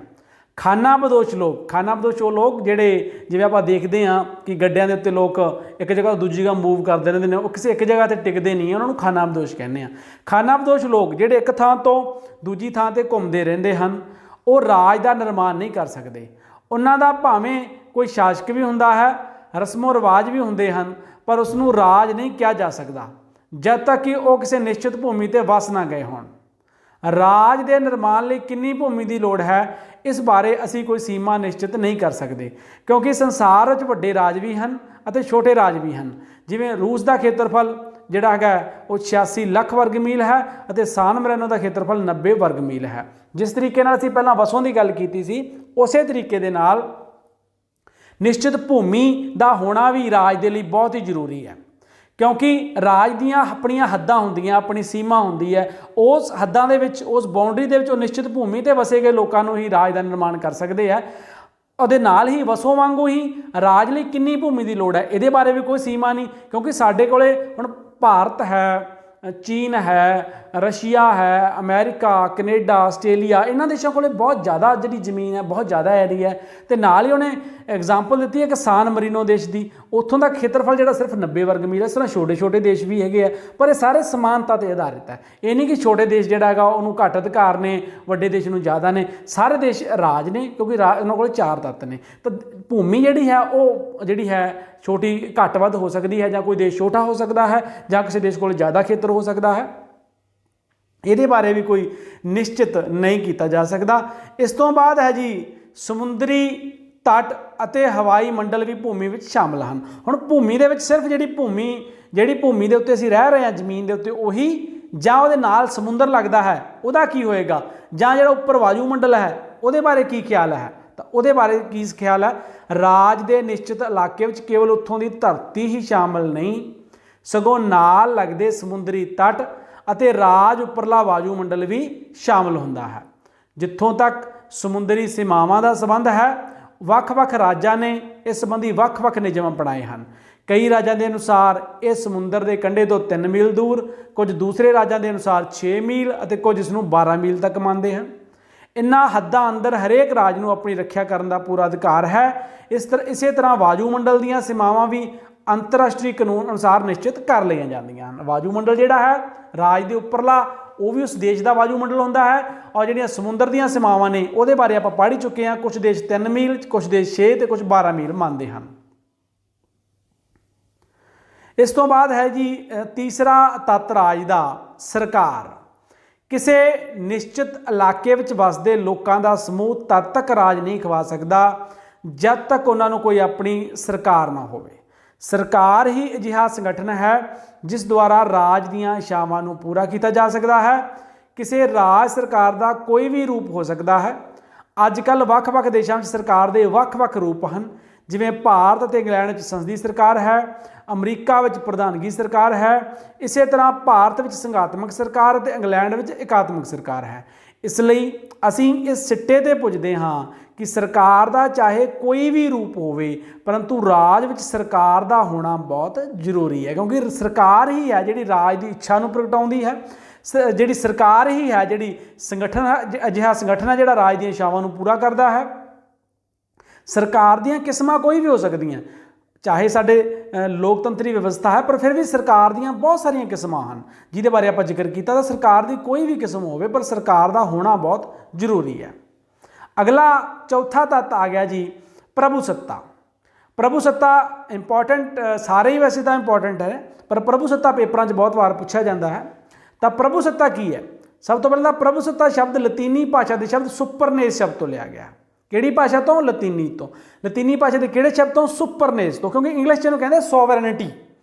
ਖਾਨਾਬਦੋਸ਼ ਉਹ ਲੋਕ ਜਿਹੜੇ ਜਿਵੇਂ ਆਪਾਂ ਦੇਖਦੇ ਹਾਂ ਕਿ ਗੱਡਿਆਂ ਦੇ ਉੱਤੇ ਲੋਕ ਇੱਕ ਜਗ੍ਹਾ ਤੋਂ ਦੂਜੀ ਜਗ੍ਹਾ ਮੂਵ ਕਰਦੇ ਰਹਿੰਦੇ ਨੇ, ਉਹ ਕਿਸੇ ਇੱਕ ਜਗ੍ਹਾ 'ਤੇ ਟਿਕਦੇ ਨਹੀਂ, ਉਹਨਾਂ ਨੂੰ ਖਾਨਾਬਦੋਸ਼ ਕਹਿੰਦੇ ਆ। ਖਾਨਾਬਦੋਸ਼ ਲੋਕ ਜਿਹੜੇ ਇੱਕ ਥਾਂ ਤੋਂ ਦੂਜੀ ਥਾਂ 'ਤੇ ਘੁੰਮਦੇ ਰਹਿੰਦੇ ਹਨ, ਉਹ ਰਾਜ ਦਾ ਨਿਰਮਾਣ ਨਹੀਂ ਕਰ ਸਕਦੇ। ਉਹਨਾਂ ਦਾ ਭਾਵੇਂ ਕੋਈ ਸ਼ਾਸਕ ਵੀ ਹੁੰਦਾ ਹੈ, ਰਸਮੋ ਰਿਵਾਜ ਵੀ ਹੁੰਦੇ ਹਨ, ਪਰ ਉਸ ਨੂੰ ਰਾਜ ਨਹੀਂ ਕਿਹਾ ਜਾ ਸਕਦਾ ਜਦ ਤੱਕ ਕਿ ਉਹ ਕਿਸੇ ਨਿਸ਼ਚਿਤ ਭੂਮੀ 'ਤੇ ਵਸ ਨਾ ਗਏ ਹੋਣ। ਰਾਜ ਦੇ ਨਿਰਮਾਣ ਲਈ ਕਿੰਨੀ ਭੂਮੀ ਦੀ ਲੋੜ ਹੈ, ਇਸ ਬਾਰੇ ਅਸੀਂ ਕੋਈ ਸੀਮਾ ਨਿਸ਼ਚਿਤ ਨਹੀਂ ਕਰ ਸਕਦੇ, ਕਿਉਂਕਿ ਸੰਸਾਰ ਵਿੱਚ ਵੱਡੇ ਰਾਜ ਵੀ ਹਨ ਅਤੇ ਛੋਟੇ ਰਾਜ ਵੀ ਹਨ। ਜਿਵੇਂ ਰੂਸ ਦਾ ਖੇਤਰਫਲ ਜਿਹੜਾ ਹੈਗਾ ਉਹ 86 ਲੱਖ ਵਰਗ ਮੀਲ ਹੈ ਅਤੇ ਸਾਨ ਮਰੀਨੋ ਦਾ ਖੇਤਰਫਲ 90 ਵਰਗ ਮੀਲ ਹੈ। ਜਿਸ ਤਰੀਕੇ ਨਾਲ ਅਸੀਂ ਪਹਿਲਾਂ ਵਸੋਂ ਦੀ ਗੱਲ ਕੀਤੀ ਸੀ, ਉਸੇ ਤਰੀਕੇ ਦੇ ਨਾਲ ਨਿਸ਼ਚਿਤ ਭੂਮੀ ਦਾ ਹੋਣਾ ਵੀ ਰਾਜ ਦੇ ਲਈ ਬਹੁਤ ਹੀ ਜ਼ਰੂਰੀ ਹੈ, ਕਿਉਂਕਿ ਰਾਜ ਦੀਆਂ ਆਪਣੀਆਂ ਹੱਦਾਂ ਹੁੰਦੀਆਂ, ਆਪਣੀ ਸੀਮਾ ਹੁੰਦੀ ਹੈ। ਉਸ ਹੱਦਾਂ ਦੇ ਵਿੱਚ, ਉਸ ਬਾਉਂਡਰੀ ਦੇ ਵਿੱਚ ਉਹ ਨਿਸ਼ਚਿਤ ਭੂਮੀ 'ਤੇ ਵਸੇ ਗਏ ਲੋਕਾਂ ਨੂੰ ਹੀ ਰਾਜ ਦਾ ਨਿਰਮਾਣ ਕਰ ਸਕਦੇ ਆ। ਉਹਦੇ ਨਾਲ ਹੀ ਵਸੋਂ ਵਾਂਗੂ ਹੀ ਰਾਜ ਲਈ ਕਿੰਨੀ ਭੂਮੀ ਦੀ ਲੋੜ ਹੈ, ਇਹਦੇ ਬਾਰੇ ਵੀ ਕੋਈ ਸੀਮਾ ਨਹੀਂ, ਕਿਉਂਕਿ ਸਾਡੇ ਕੋਲੇ ਹੁਣ ਭਾਰਤ ਹੈ, ਚੀਨ ਹੈ, ਰਸ਼ੀਆ ਹੈ, ਅਮਰੀਕਾ, ਕੈਨੇਡਾ, ਆਸਟ੍ਰੇਲੀਆ, ਇਹਨਾਂ ਦੇਸ਼ਾਂ ਕੋਲੇ ਬਹੁਤ ਜ਼ਿਆਦਾ ਜਿਹੜੀ ਜ਼ਮੀਨ ਹੈ, ਬਹੁਤ ਜ਼ਿਆਦਾ ਏਰੀਆ ਹੈ। ਅਤੇ ਨਾਲ ਹੀ ਉਹਨੇ ਐਗਜ਼ਾਮਪਲ ਦਿੱਤੀ ਹੈ ਕਿ ਸਾਨ ਮਰੀਨੋ ਦੇਸ਼ ਦੀ, ਉੱਥੋਂ ਦਾ ਖੇਤਰਫਲ ਜਿਹੜਾ ਸਿਰਫ 90 ਵਰਗ ਮੀਲ ਹੈ। ਇਸ ਤਰ੍ਹਾਂ ਛੋਟੇ ਛੋਟੇ ਦੇਸ਼ ਵੀ ਹੈਗੇ ਆ, ਪਰ ਇਹ ਸਾਰੇ ਸਮਾਨਤਾ 'ਤੇ ਆਧਾਰਿਤ ਹੈ। ਇਹ ਨਹੀਂ ਕਿ ਛੋਟੇ ਦੇਸ਼ ਜਿਹੜਾ ਹੈਗਾ ਉਹਨੂੰ ਘੱਟ ਅਧਿਕਾਰ ਨੇ, ਵੱਡੇ ਦੇਸ਼ ਨੂੰ ਜ਼ਿਆਦਾ ਨੇ। ਸਾਰੇ ਦੇਸ਼ ਰਾਜ ਨੇ, ਕਿਉਂਕਿ ਉਹਨਾਂ ਕੋਲ 4 ਤੱਤ ਨੇ। ਤਾਂ ਭੂਮੀ ਜਿਹੜੀ ਹੈ ਉਹ ਜਿਹੜੀ ਹੈ ਛੋਟੀ ਘੱਟ ਵੱਧ ਹੋ ਸਕਦੀ ਹੈ, ਜਾਂ ਕੋਈ ਦੇਸ਼ ਛੋਟਾ ਹੋ ਸਕਦਾ ਹੈ, ਜਾਂ ਕਿਸੇ ਦੇਸ਼ ਕੋਲ ਜ਼ਿਆਦਾ ਖੇਤਰ ਹੋ ਸਕਦਾ ਹੈ। ਇਹਦੇ ਬਾਰੇ ਵੀ ਕੋਈ ਨਿਸ਼ਚਿਤ ਨਹੀਂ ਕੀਤਾ ਜਾ ਸਕਦਾ। ਇਸ ਤੋਂ ਬਾਅਦ ਹੈ ਜੀ ਸਮੁੰਦਰੀ ਤੱਟ ਅਤੇ ਹਵਾਈ ਮੰਡਲ ਵੀ ਭੂਮੀ ਵਿੱਚ ਸ਼ਾਮਲ ਹਨ। ਹੁਣ ਭੂਮੀ ਦੇ ਵਿੱਚ ਸਿਰਫ ਜਿਹੜੀ ਭੂਮੀ ਦੇ ਉੱਤੇ ਅਸੀਂ ਰਹਿ ਰਹੇ ਹਾਂ, ਜ਼ਮੀਨ ਦੇ ਉੱਤੇ, ਉਹੀ, ਜਾਂ ਉਹਦੇ ਨਾਲ ਸਮੁੰਦਰ ਲੱਗਦਾ ਹੈ ਉਹਦਾ ਕੀ ਹੋਏਗਾ, ਜਾਂ ਜਿਹੜਾ ਉੱਪਰ ਵਾਯੂਮੰਡਲ ਹੈ ਉਹਦੇ ਬਾਰੇ ਕੀ ਖਿਆਲ ਹੈ। ਤਾਂ ਉਹਦੇ ਬਾਰੇ ਕੀ ਖਿਆਲ ਹੈ, ਰਾਜ ਦੇ ਨਿਸ਼ਚਿਤ ਇਲਾਕੇ ਵਿੱਚ ਕੇਵਲ ਉੱਥੋਂ ਦੀ ਧਰਤੀ ਹੀ ਸ਼ਾਮਲ ਨਹੀਂ, ਸਗੋਂ ਨਾਲ ਲੱਗਦੇ ਸਮੁੰਦਰੀ ਤੱਟ ਅਤੇ ਰਾਜ ਉੱਪਰਲਾ ਵਾਯੂਮੰਡਲ ਵੀ ਸ਼ਾਮਲ ਹੁੰਦਾ ਹੈ। ਜਿੱਥੋਂ ਤੱਕ ਸਮੁੰਦਰੀ ਸੀਮਾਵਾਂ ਦਾ ਸੰਬੰਧ ਹੈ, ਵੱਖ-ਵੱਖ ਰਾਜਾਂ ਨੇ ਇਸ ਸੰਬੰਧੀ ਵੱਖ-ਵੱਖ ਨਿਯਮ ਬਣਾਏ ਹਨ। ਕਈ ਰਾਜਾਂ ਦੇ ਅਨੁਸਾਰ ਇਹ ਸਮੁੰਦਰ ਦੇ ਕੰਢੇ ਤੋਂ 3 ਮੀਲ ਦੂਰ, ਕੁਝ ਦੂਸਰੇ ਰਾਜਾਂ ਦੇ ਅਨੁਸਾਰ 6 ਮੀਲ ਅਤੇ ਕੁਝ ਇਸ ਨੂੰ 12 ਮੀਲ ਤੱਕ ਮੰਨਦੇ ਹਨ। ਇਨ੍ਹਾਂ ਹੱਦਾਂ ਅੰਦਰ ਹਰੇਕ ਰਾਜ ਨੂੰ ਆਪਣੀ ਰੱਖਿਆ ਕਰਨ ਦਾ ਪੂਰਾ ਅਧਿਕਾਰ ਹੈ। ਇਸੇ ਤਰ੍ਹਾਂ ਵਾਯੂਮੰਡਲ ਦੀਆਂ ਸੀਮਾਵਾਂ ਵੀ ਅੰਤਰਰਾਸ਼ਟਰੀ ਕਾਨੂੰਨ ਅਨੁਸਾਰ ਨਿਸ਼ਚਿਤ ਕਰ ਲਈਆਂ ਜਾਂਦੀਆਂ ਹਨ। ਵਾਯੂਮੰਡਲ ਜਿਹੜਾ ਹੈ ਰਾਜ ਦੇ ਉੱਪਰਲਾ, ਉਹ ਵੀ ਉਸ ਦੇਸ਼ ਦਾ ਵਾਯੂਮੰਡਲ ਹੁੰਦਾ ਹੈ। ਔਰ ਜਿਹੜੀਆਂ ਸਮੁੰਦਰ ਦੀਆਂ ਸੀਮਾਵਾਂ ਨੇ ਉਹਦੇ ਬਾਰੇ ਆਪਾਂ ਪੜ੍ਹ ਹੀ ਚੁੱਕੇ ਹਾਂ। ਕੁਝ ਦੇਸ਼ 3 ਮੀਲ, ਕੁਝ ਦੇਸ਼ 6 ਅਤੇ ਕੁਝ 12 ਮੀਲ ਮੰਨਦੇ ਹਨ। ਇਸ ਤੋਂ ਬਾਅਦ ਹੈ ਜੀ ਤੀਸਰਾ ਤੱਤ ਰਾਜ ਦਾ ਸਰਕਾਰ। ਕਿਸੇ ਨਿਸ਼ਚਿਤ ਇਲਾਕੇ ਵਿੱਚ ਵਸਦੇ ਲੋਕਾਂ ਦਾ ਸਮੂਹ ਤਦ ਤੱਕ ਰਾਜ ਨਹੀਂ ਖਵਾ ਸਕਦਾ ਜਦ ਤੱਕ ਉਹਨਾਂ ਨੂੰ ਕੋਈ ਆਪਣੀ ਸਰਕਾਰ ਨਾ ਹੋਵੇ। ਸਰਕਾਰ ਹੀ ਅਜਿਹਾ ਸੰਗਠਨ ਹੈ ਜਿਸ ਦੁਆਰਾ ਰਾਜ ਦੀਆਂ ਇੱਛਾਵਾਂ ਨੂੰ ਪੂਰਾ ਕੀਤਾ ਜਾ ਸਕਦਾ ਹੈ। ਕਿਸੇ ਰਾਜ ਸਰਕਾਰ ਦਾ ਕੋਈ ਵੀ ਰੂਪ ਹੋ ਸਕਦਾ ਹੈ। ਅੱਜ ਕੱਲ੍ਹ ਵੱਖ-ਵੱਖ ਦੇਸ਼ਾਂ ਵਿੱਚ ਸਰਕਾਰ ਦੇ ਵੱਖ-ਵੱਖ ਰੂਪ ਹਨ। ਜਿਵੇਂ ਭਾਰਤ ਅਤੇ ਇੰਗਲੈਂਡ ਵਿੱਚ ਸੰਸਦੀ ਸਰਕਾਰ ਹੈ, ਅਮਰੀਕਾ ਵਿੱਚ ਪ੍ਰਧਾਨਗੀ ਸਰਕਾਰ ਹੈ। ਇਸੇ ਤਰ੍ਹਾਂ ਭਾਰਤ ਵਿੱਚ ਸੰਘਾਤਮਕ ਸਰਕਾਰ ਅਤੇ ਇੰਗਲੈਂਡ ਵਿੱਚ ਇਕਾਤਮਕ ਸਰਕਾਰ ਹੈ। ਇਸ ਲਈ ਅਸੀਂ ਇਸ ਸਿੱਟੇ 'ਤੇ ਪੁੱਜਦੇ ਹਾਂ ਕਿ ਸਰਕਾਰ ਦਾ ਚਾਹੇ ਕੋਈ ਵੀ ਰੂਪ ਹੋਵੇ, ਪਰੰਤੂ ਰਾਜ ਵਿੱਚ ਸਰਕਾਰ ਦਾ ਹੋਣਾ ਬਹੁਤ ਜ਼ਰੂਰੀ ਹੈ, ਕਿਉਂਕਿ ਸਰਕਾਰ ਹੀ ਹੈ ਜਿਹੜੀ ਰਾਜ ਦੀ ਇੱਛਾ ਨੂੰ ਪ੍ਰਗਟਾਉਂਦੀ ਹੈ। ਜਿਹੜੀ ਸਰਕਾਰ ਹੀ ਹੈ ਜਿਹੜੀ ਅਜਿਹਾ ਸੰਗਠਨ ਹੈ ਜਿਹੜਾ ਰਾਜ ਦੀਆਂ ਇੱਛਾਵਾਂ ਨੂੰ ਪੂਰਾ ਕਰਦਾ ਹੈ। ਸਰਕਾਰ ਦੀਆਂ ਕਿਸਮਾਂ ਕੋਈ ਵੀ ਹੋ ਸਕਦੀਆਂ, ਚਾਹੇ ਸਾਡੇ ਲੋਕਤੰਤਰੀ ਵਿਵਸਥਾ ਹੈ, ਪਰ ਫਿਰ ਵੀ ਸਰਕਾਰ ਦੀਆਂ ਬਹੁਤ ਸਾਰੀਆਂ ਕਿਸਮਾਂ ਹਨ ਜਿਹਦੇ ਬਾਰੇ ਆਪਾਂ ਜ਼ਿਕਰ ਕੀਤਾ। ਤਾਂ ਸਰਕਾਰ ਦੀ ਕੋਈ ਵੀ ਕਿਸਮ ਹੋਵੇ, ਪਰ ਸਰਕਾਰ ਦਾ ਹੋਣਾ ਬਹੁਤ ਜ਼ਰੂਰੀ ਹੈ। ਅਗਲਾ ਚੌਥਾ ਤੱਤ ਆ ਗਿਆ ਜੀ ਪ੍ਰਭੂ ਸੱਤਾ। ਪ੍ਰਭੂ ਸੱਤਾ ਇੰਪੋਰਟੈਂਟ, ਸਾਰੇ ਹੀ ਵੈਸੇ ਤਾਂ ਇੰਪੋਰਟੈਂਟ ਹੈ, ਪਰ ਪ੍ਰਭੂ ਸੱਤਾ ਪੇਪਰਾਂ 'ਚ ਬਹੁਤ ਵਾਰ ਪੁੱਛਿਆ ਜਾਂਦਾ ਹੈ। ਤਾਂ ਪ੍ਰਭੂ ਸੱਤਾ ਕੀ ਹੈ? ਸਭ ਤੋਂ ਪਹਿਲਾਂ ਪ੍ਰਭੂ ਸੱਤਾ ਸ਼ਬਦ ਲਤੀਨੀ ਭਾਸ਼ਾ ਦੇ ਸ਼ਬਦ ਸੁਪਰਨੇਸ ਸ਼ਬਦ ਤੋਂ ਲਿਆ ਗਿਆ। ਕਿਹੜੀ ਭਾਸ਼ਾ ਤੋਂ? ਲਤੀਨੀ ਤੋਂ। ਲਤੀਨੀ ਭਾਸ਼ਾ ਦੇ ਕਿਹੜੇ ਸ਼ਬਦ ਤੋਂ? ਸੁਪਰਨੇਸ ਤੋਂ, ਕਿਉਂਕਿ ਇੰਗਲਿਸ਼ 'ਚ ਇਹਨੂੰ ਕਹਿੰਦੇ ਸੋਵਰਨਿਟੀ।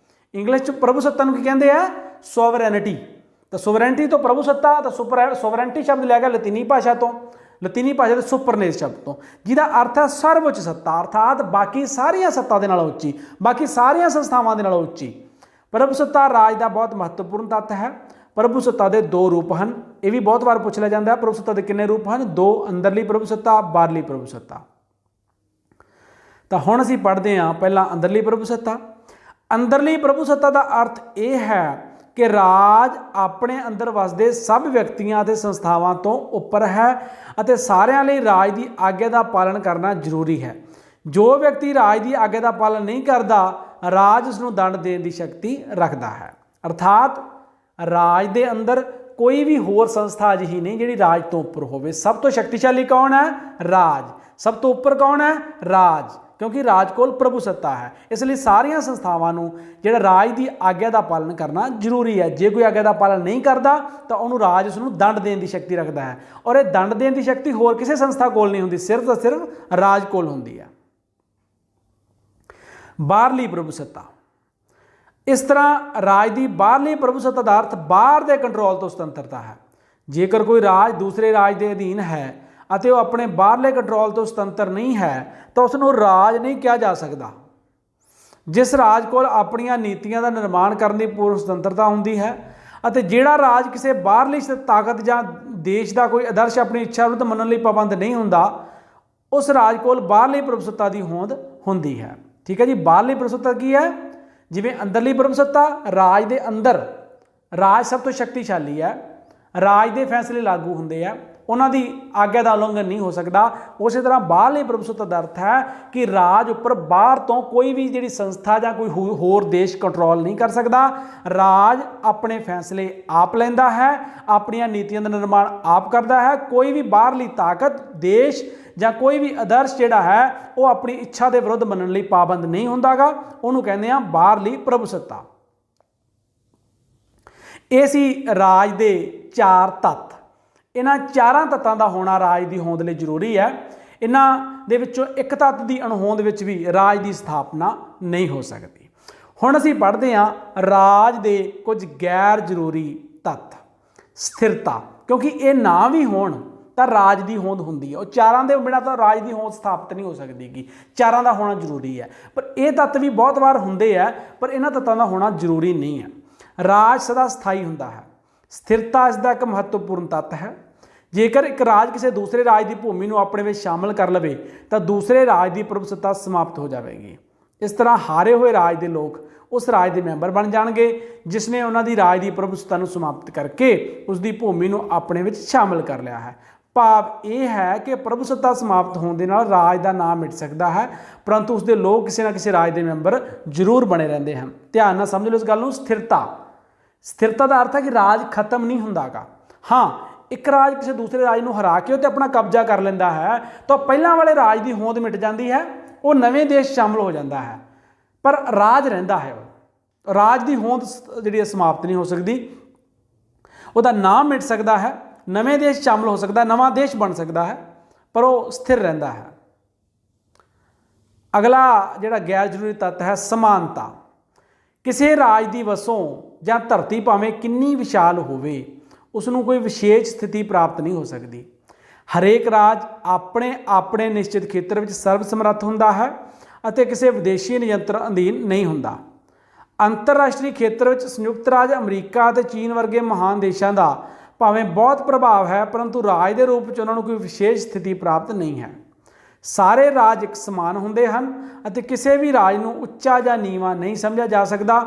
ਇੰਗਲਿਸ਼ 'ਚ ਪ੍ਰਭੂ ਸੱਤਾ ਨੂੰ ਕੀ ਕਹਿੰਦੇ ਆ? ਸੋਵਰਨਿਟੀ। ਤਾਂ ਸੋਵਰਨਿਟੀ ਤੋਂ ਪ੍ਰਭੂ ਸੱਤਾ, ਤਾਂ ਸੋਵਰਨਿਟੀ ਸ਼ਬਦ ਲਿਆ ਗਿਆ ਲਤੀਨੀ ਭਾਸ਼ਾ ਤੋਂ, ਲਤੀਨੀ ਭਾਸ਼ਾ ਦੇ ਸੁਪਰਨੇਸ ਸ਼ਬਦ ਤੋਂ, ਜਿਹਦਾ ਅਰਥ ਹੈ ਸਰਵਉੱਚ ਸੱਤਾ, ਅਰਥਾਤ ਬਾਕੀ ਸਾਰੀਆਂ ਸੱਤਾ ਦੇ ਨਾਲੋਂ ਉੱਚੀ, ਬਾਕੀ ਸਾਰੀਆਂ ਸੰਸਥਾਵਾਂ ਦੇ ਨਾਲੋਂ ਉੱਚੀ। ਪ੍ਰਭੂ ਸੱਤਾ ਰਾਜ ਦਾ ਬਹੁਤ ਮਹੱਤਵਪੂਰਨ ਤੱਤ ਹੈ। ਪ੍ਰਭੂ ਸੱਤਾ ਦੇ 2 ਰੂਪ ਹਨ। ਇਹ ਵੀ ਬਹੁਤ ਵਾਰ ਪੁੱਛ ਲਿਆ ਜਾਂਦਾ ਹੈ, ਪ੍ਰਭੂ ਸੱਤਾ ਦੇ ਕਿੰਨੇ ਰੂਪ ਹਨ? 2, ਅੰਦਰਲੀ ਪ੍ਰਭੂ ਸੱਤਾ, ਬਾਹਰਲੀ ਪ੍ਰਭੂ ਸੱਤਾ। ਤਾਂ ਹੁਣ ਅਸੀਂ ਪੜ੍ਹਦੇ ਹਾਂ ਪਹਿਲਾਂ ਅੰਦਰਲੀ ਪ੍ਰਭੂ ਸੱਤਾ। ਅੰਦਰਲੀ ਪ੍ਰਭੂ ਸੱਤਾ ਦਾ ਅਰਥ ਇਹ ਹੈ ਕਿ ਰਾਜ ਆਪਣੇ ਅੰਦਰ ਵਸਦੇ ਸਭ ਵਿਅਕਤੀਆਂ ਅਤੇ ਸੰਸਥਾਵਾਂ ਤੋਂ ਉੱਪਰ ਹੈ ਅਤੇ ਸਾਰਿਆਂ ਲਈ ਰਾਜ ਦੀ ਆਗਿਆ ਦਾ ਪਾਲਣ ਕਰਨਾ ਜ਼ਰੂਰੀ ਹੈ। ਜੋ ਵਿਅਕਤੀ ਰਾਜ ਦੀ ਆਗਿਆ ਦਾ ਪਾਲਣ ਨਹੀਂ ਕਰਦਾ, ਰਾਜ ਉਸ ਨੂੰ ਦੰਡ ਦੇਣ ਦੀ ਸ਼ਕਤੀ ਰੱਖਦਾ ਹੈ। ਅਰਥਾਤ ਰਾਜ ਦੇ ਅੰਦਰ ਕੋਈ ਵੀ ਹੋਰ ਸੰਸਥਾ ਅਜਿਹੀ ਨਹੀਂ ਜਿਹੜੀ ਰਾਜ ਤੋਂ ਉੱਪਰ ਹੋਵੇ। ਸਭ ਤੋਂ ਸ਼ਕਤੀਸ਼ਾਲੀ ਕੌਣ ਹੈ? ਰਾਜ। ਸਭ ਤੋਂ ਉੱਪਰ ਕੌਣ ਹੈ? ਰਾਜ, ਕਿਉਂਕਿ ਰਾਜ ਕੋਲ ਪ੍ਰਭੂ ਸੱਤਾ ਹੈ। ਇਸ ਲਈ ਸਾਰੀਆਂ ਸੰਸਥਾਵਾਂ ਨੂੰ ਜਿਹੜਾ ਰਾਜ ਦੀ ਆਗਿਆ ਦਾ ਪਾਲਣ ਕਰਨਾ ਜ਼ਰੂਰੀ ਹੈ। ਜੇ ਕੋਈ ਆਗਿਆ ਦਾ ਪਾਲਣ ਨਹੀਂ ਕਰਦਾ ਤਾਂ ਉਹਨੂੰ ਰਾਜ ਉਸ ਨੂੰ ਦੰਡ ਦੇਣ ਦੀ ਸ਼ਕਤੀ ਰੱਖਦਾ ਹੈ, ਔਰ ਇਹ ਦੰਡ ਦੇਣ ਦੀ ਸ਼ਕਤੀ ਹੋਰ ਕਿਸੇ ਸੰਸਥਾ ਕੋਲ ਨਹੀਂ ਹੁੰਦੀ, ਸਿਰਫ ਤਾਂ ਸਿਰਫ ਰਾਜ ਕੋਲ ਹੁੰਦੀ ਹੈ। ਬਾਹਰਲੀ ਪ੍ਰਭੂ ਸੱਤਾ। ਇਸ ਤਰ੍ਹਾਂ ਰਾਜ ਦੀ ਬਾਹਰਲੀ ਪ੍ਰਭੂ ਸੱਤਾ ਦਾ ਅਰਥ ਬਾਹਰ ਦੇ ਕੰਟਰੋਲ ਤੋਂ ਸੁਤੰਤਰਤਾ ਹੈ। ਜੇਕਰ ਕੋਈ ਰਾਜ ਦੂਸਰੇ ਰਾਜ ਦੇ ਅਧੀਨ ਹੈ ਅਤੇ ਉਹ ਆਪਣੇ ਬਾਹਰਲੇ ਕੰਟਰੋਲ ਤੋਂ ਸੁਤੰਤਰ ਨਹੀਂ ਹੈ ਤਾਂ ਉਸ ਨੂੰ ਰਾਜ ਨਹੀਂ ਕਿਹਾ ਜਾ ਸਕਦਾ। ਜਿਸ ਰਾਜ ਕੋਲ ਆਪਣੀਆਂ ਨੀਤੀਆਂ ਦਾ ਨਿਰਮਾਣ ਕਰਨ ਦੀ ਪੂਰਨ ਸੁਤੰਤਰਤਾ ਹੁੰਦੀ ਹੈ ਅਤੇ ਜਿਹੜਾ ਰਾਜ ਕਿਸੇ ਬਾਹਰਲੀ ਤਾਕਤ ਜਾਂ ਦੇਸ਼ ਦਾ ਕੋਈ ਆਦਰਸ਼ ਆਪਣੀ ਇੱਛਾ ਵਿਰੁੱਧ ਮੰਨਣ ਲਈ ਪਾਬੰਦ ਨਹੀਂ ਹੁੰਦਾ, उस राज कोल बाहरली प्रभुसत्ता की होंद हुंदी है। ठीक है जी, बाहरली प्रभुसत्ता की है, जिवें अंदरली प्रभुसत्ता राज के अंदर राज सब तो शक्तिशाली है, राज के फैसले लागू होंगे है, उन्हों की आग्ञा का उल्लंघन नहीं हो सकता। उस तरह बाहरली प्रभुसत्ता का अर्थ है कि राज उपर बाहर तो कोई भी जी संस्था या कोई होर देश कंट्रोल नहीं कर सकता। राज अपने फैसले आप लेंदा है, अपन नीतियों का निर्माण आप करता है। कोई भी बाहरली ताकत देश या कोई भी आदर्श जिहड़ा है वो अपनी इच्छा के विरुद्ध मनण लई पाबंद नहीं हुंदागा, उहनूं कहंदे आ बाहरली प्रभुसत्ता। ये सी राज के 4 तत्त। इन्हां 4 तत्तां का होना राज की होंद लई जरूरी है। इन्हां दे विचों एक तत्त की अणहोंद विच भी राज की स्थापना नहीं हो सकती। हुण असीं पढ़दे हां राज के कुछ गैर जरूरी तत्त। स्थिरता, क्योंकि ये ना भी होण तो राज की होंद होंदी है, और 4 के बिना तो राज की होंद स्थापित नहीं हो सकती कि 4 का होना जरूरी है। पर यह तत्त भी बहुत बार होंदे है, पर इन्हां तत्तां का होना जरूरी नहीं है। राज सदा स्थाई हुंदा है। स्थिरता इसका एक महत्वपूर्ण तत्त है। जेकर एक राज किसी दूसरे राज की भूमि को अपने में शामिल कर लवे तो दूसरे राज की प्रभुसत्ता समाप्त हो जाएगी। इस तरह हारे हुए राज के लोग उस राज के मैंबर बन जाएंगे जिसने उन्होंने राज की प्रभुसत्ता समाप्त करके उसकी भूमि को अपने में शामिल कर लिया है। भाव यह है कि प्रभुसत्ता समाप्त होने के नाल राज का नाम मिट सकता है, परंतु उसके लोग किसी ना किसी राज के मैंबर जरूर बने रहते हैं। ध्यान ना समझ लो इस गल। स्थिरता, स्थिरता का अर्थ है कि राज खत्म नहीं हुंदागा। हाँ, एक राज किसी दूसरे राज को हरा के तो अपना कब्जा कर लेंदा है तो पहला वाले राज की होंद मिट जाती है, वो नवे देश शामिल हो जाता है, पर राज रहिंदा है। वो राज की होंद जिहड़ी समाप्त नहीं हो सकती, उसका नाम मिट सकता है, नवे देश शामिल हो सकता है, नवा देश बन सकता है, पर वो स्थिर रहिंदा है। अगला जिहड़ा गैर जरूरी तत्त है समानता। किसी राज की वसों या धरती भावें किन्नी विशाल होवे उसनूं कोई विशेष स्थिति प्राप्त नहीं हो सकती। हरेक राज अपने अपने निश्चित खेत्र में सर्वसमर्थ हुंदा है अते किसी विदेशी नियंत्रण अधीन नहीं हुंदा। अंतरराष्ट्रीय खेत्र में संयुक्त राज अमरीका और चीन वर्गे महान देशों का भावें बहुत प्रभाव है, परंतु राज के रूप में उन्होंने कोई विशेष स्थिति प्राप्त नहीं है। सारे राज एक समान होंदे हन अते किसी भी राज नूं उच्चा या नीवा नहीं समझा जा सकता।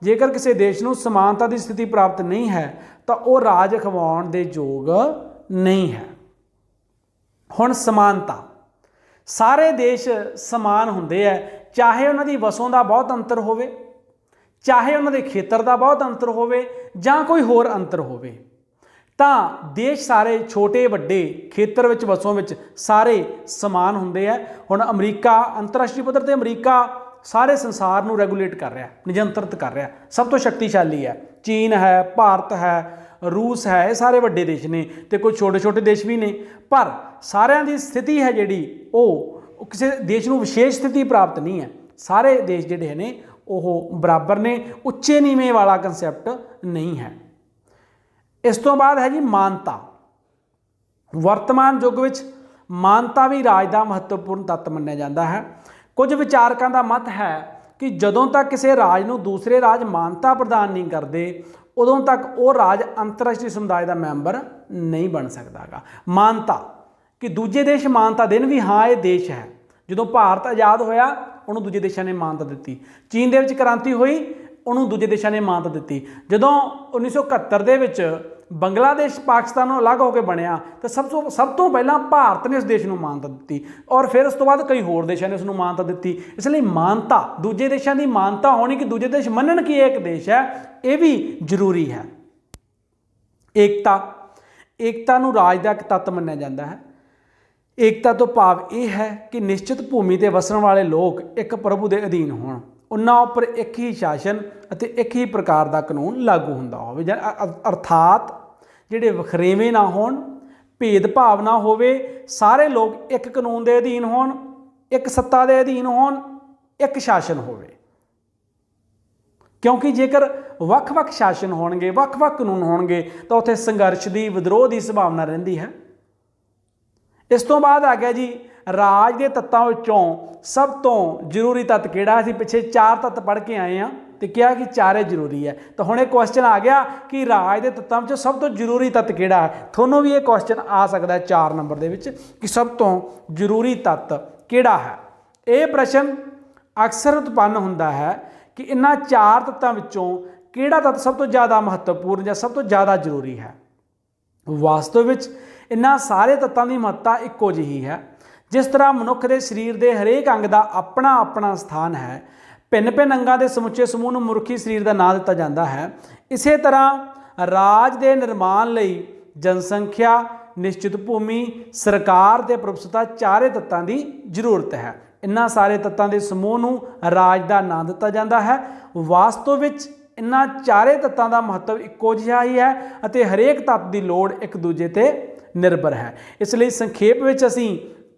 जेकर किसी देश नूं समानता की स्थिति प्राप्त नहीं है तो वह राज अखवाउण दे योग नहीं है। हुण समानता, सारे देश समान होंदे है, चाहे उन्हां दी वसों का बहुत अंतर होवे, चाहे उन्हां दे खेत्र का बहुत अंतर होवे जां कोई होर अंतर होवे, तां देश सारे छोटे वड्डे खेत्र विच वसों विच सारे समान होंदे है। हुण अमरीका अंतरराष्ट्रीय पद्धर ते अमरीका सारे संसार नूं रेगूलेट कर रहा है, नियंत्रित कर रहा है, सब तो शक्तिशाली है। चीन है, भारत है, रूस है, ये सारे वड्डे देश ने तो कुछ छोटे छोटे देश भी ने, पर सारिਆਂ ਦੀ स्थिति है जिहड़ी वो किसी देश नूं विशेष स्थिति प्राप्त नहीं है। सारे देश जिहड़े ने वो बराबर ने, उच्चे नीवें वाला कंसैप्ट नहीं है। इस तो बाद है जी मानता। वर्तमान युग विच मानता भी राज का महत्वपूर्ण तत्त मन्निया जाता है। कुछ विचारकों का मत है कि जदों तक किसी राज नूं दूसरे राज मानता प्रदान नहीं करते उदों तक वो राज अंतरराष्ट्रीय समुदाय का मैंबर नहीं बन सकता गा। मानता कि दूजे देश मानता देन भी हाँ ये देश है। जदों भारत आज़ाद होया उन्होंने दूजे देशों ने मानता दी। चीन दे विच क्रांति हुई उन्होंने दूजे देशों ने मानता दी। जदों 1971 दे विच बंगलादेश पाकिस्तान अलग होकर बनया तो सब तो पहला भारत ने उस देश को मानता दी और फिर उस तो बाद कई होर देशों ने उसको मानता दी। इसलिए मानता, दूजे देशों की मानता होनी कि दूजे देश मनन कि एक देश है, ये भी जरूरी है। एकता, एकता नूं राज का एक तत्त मन्निया जाता है। एकता तो भाव यह है कि निश्चित भूमि ते वसन वाले लोग एक प्रभु के अधीन होण, उन्हां उपर एक ही शासन अते एक ही प्रकार का कानून लागू हुंदा होवे, अर्थात जिहड़े वखरेवें ना होण, भेदभाव ना होवे, सारे लोग एक कानून के अधीन होण, एक सत्ता के अधीन होण, एक शासन होवे। क्योंकि जेकर वख-वख शासन होणगे, वख-वख कानून होणगे तो उत्थे संघर्ष की, विद्रोह की संभावना रहिंदी है। इस तो बाद आ गया जी राज के तत्तां विचों सब तो जरूरी तत्त किहड़ा। असीं पिछे 4 तत्त पढ़ के आए हैं, तो क्या कि चारे जरूरी है। तो हुण एक क्वेश्चन आ गया कि राज के तत्वों में सब तो जरूरी तत्त किहड़ा है। थोनों भी ये क्वेश्चन आ सकता है 4 नंबर के विच कि सब तो जरूरी तत्त किहड़ा है। ये प्रश्न अक्सर उत्पन्न होंदा है कि इन्हां 4 तत्वों विचों किहड़ा तत्त सब तो ज़्यादा महत्वपूर्ण या सब तो ज़्यादा जरूरी है। वास्तव में इन्हां सारे तत्वों की महत्ता इक्को जिही है। जिस तरह मनुख के शरीर के हरेक अंग का अपना अपना स्थान है, भिन्न भिन्न अंगों के समुचे समूह नूं मनुखी शरीर का नाम दिता जाता है, इस तरह राज के निर्माण लई जनसंख्या, निश्चित भूमि, सरकार ते प्रभुसत्ता चारे तत्वों की जरूरत है। इन्हां सारे तत्वों के समूह नूं राज का नाम दिता जाता है। वास्तव में इन्हां चारे तत्वों का महत्व इक्को जिहा ही है अते हरेक तत्व की लोड़ एक दूजे ते निर्भर है। इसलिए संखेप में असीं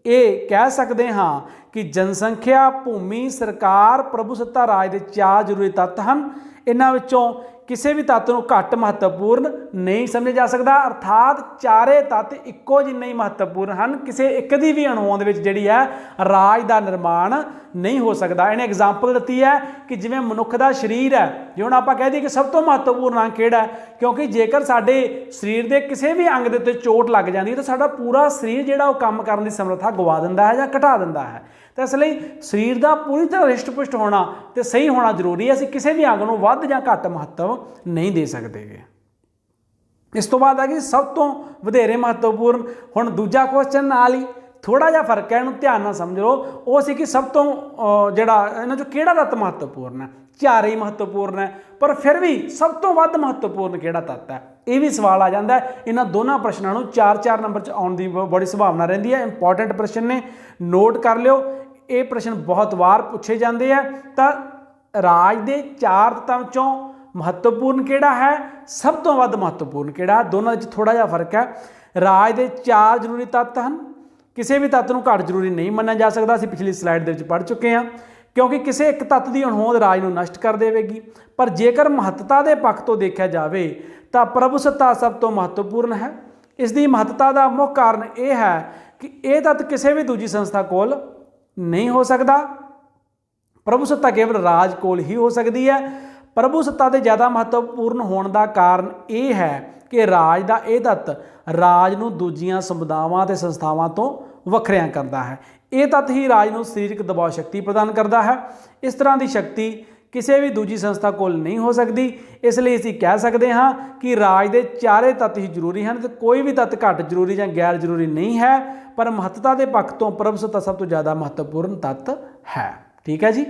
ये कह सकते हाँ कि जनसंख्या, भूमि, सरकार, प्रभुसत्ता, राज के 4 जरूरी तत्त हैं। इन्हां विचों किसी भी तत्व को घट महत्वपूर्ण नहीं समझा जा सकता, अर्थात चारे तत्त इक्को जिन्ने ही महत्वपूर्ण हैं। किसी एक दी भी अणुओं दे विच जिहड़ी है राज का निर्माण नहीं हो सकता। इन्हें एग्जाम्पल दी है कि जिवें मनुख का शरीर है, जे हुण आपां कह दईए कि सब तो महत्वपूर्ण अंग किहड़ा है, क्योंकि जेकर साडे शरीर के किसी भी अंग दे उत्ते चोट लग जाती है तो साडा पूरा शरीर जिहड़ा वो काम करने की समर्था गवा दिंदा है या घटा दिंदा है। तो इसलिए शरीर का पूरी तरह रिष्ट पुष्ट होना तो सही होना जरूरी है। असीं किसी भी अंग को वध या घट महत्व नहीं दे सकते। इस तो बाद है कि सब तो वधेरे महत्वपूर्ण। हुण दूजा क्वेश्चन नाल ही थोड़ा जिहा फर्क है, इहनूं ध्यान नाल समझ लो। वो सी कि सब तो जिहड़ा इन्हां चों किहड़ा तत्त महत्वपूर्ण है। चारे ही महत्वपूर्ण है, पर फिर भी सब तो वध महत्वपूर्ण किहड़ा तत्त है, ये भी सवाल आ जाता है। इन्हां दोनों प्रश्नों नूं 4-4 नंबर च आउण दी बड़ी संभावना रहिंदी है। इंपॉर्टेंट प्रश्न ने, नोट कर लिओ। ये प्रश्न बहुत वार पूछे जाते हैं। तो राज के 4 तत्वों चों महत्वपूर्ण किहड़ा है, सब तो वध महत्वपूर्ण किहड़ा, दोनों में थोड़ा जिहा फर्क है। राज के 4 जरूरी तत्त हैं। किसी भी तत्व को घट जरूरी नहीं मन्ना जा सकता। असीं पिछली स्लाइड दे पढ़ चुके हैं, क्योंकि किसी एक तत्व की अणहोंद राज को नष्ट कर देगी। पर जेकर महत्ता के पक्ष तो देखा जाए तो प्रभुसत्ता सब तो महत्वपूर्ण है। इसकी महत्ता का मुख्य कारण यह है कि यह तत्व किसी भी दूजी संस्था कोल नहीं हो सकता। प्रभुसत्ता केवल राज कोल ही हो सकती है। प्रभुसत्ता के ज़्यादा महत्वपूर्ण होने का कारण यह है कि राज का यह तत्त राज को दूजियां समुदावां ते संस्थावां तो वखरिया करता है। ये तत्त ही राज को सरीरक दबाव शक्ति प्रदान करता है। इस तरह की शक्ति किसी भी दूजी संस्था कोल नहीं हो सकती। इसलिए असीं कह सकते हाँ कि राज के चारे तत्त ही जरूरी हैं, तो कोई भी तत्त घट जरूरी या गैर जरूरी नहीं है। पर महत्ता के पक्ष तो प्रभुसत्ता सब तो ज़्यादा महत्वपूर्ण तत्त है। ठीक है जी।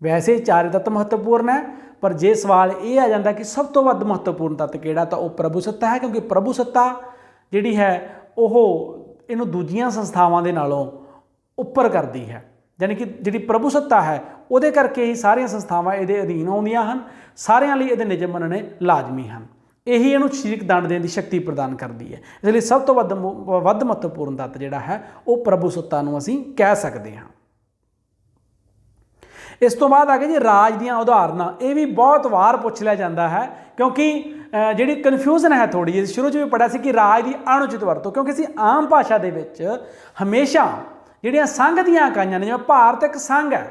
वैसे चारे तत्त महत्वपूर्ण है, पर जे सवाल ये आ जाता कि सब तो वध महत्वपूर्ण तत्त किहड़ा, तो वह प्रभुसत्ता है। क्योंकि प्रभुसत्ता जिहड़ी है वह इनू दूजियां संस्थावां दे नालों उपर करती है। यानी कि जिहड़ी प्रभुसत्ता है उहदे करके ही सारियां संस्थावां इहदे अधीन आउंदियां हन, सारियां लई इहदे नियम मनने लाजमी हैं। यही इहनूं सरीरक दंड देने की शक्ति प्रदान करती है। इसलिए सब तो वध महत्वपूर्ण तत्त जिहड़ा है वह प्रभुसत्ता नूं असीं कह सकते हैं। इस तो बाद आ गए जी राज दीयां उदाहरणां। ये भी बहुत वार पूछ लिया जाता है, क्योंकि जिहड़ी कन्फ्यूजन है थोड़ी जी, शुरू भी पढ़िया सी कि राज की अनुचित वरतों। क्योंकि असीं आम भाषा दे विच हमेशा जिहड़ियां संघ दीयां इकाइयां ने, जिवें भारत एक संघ है,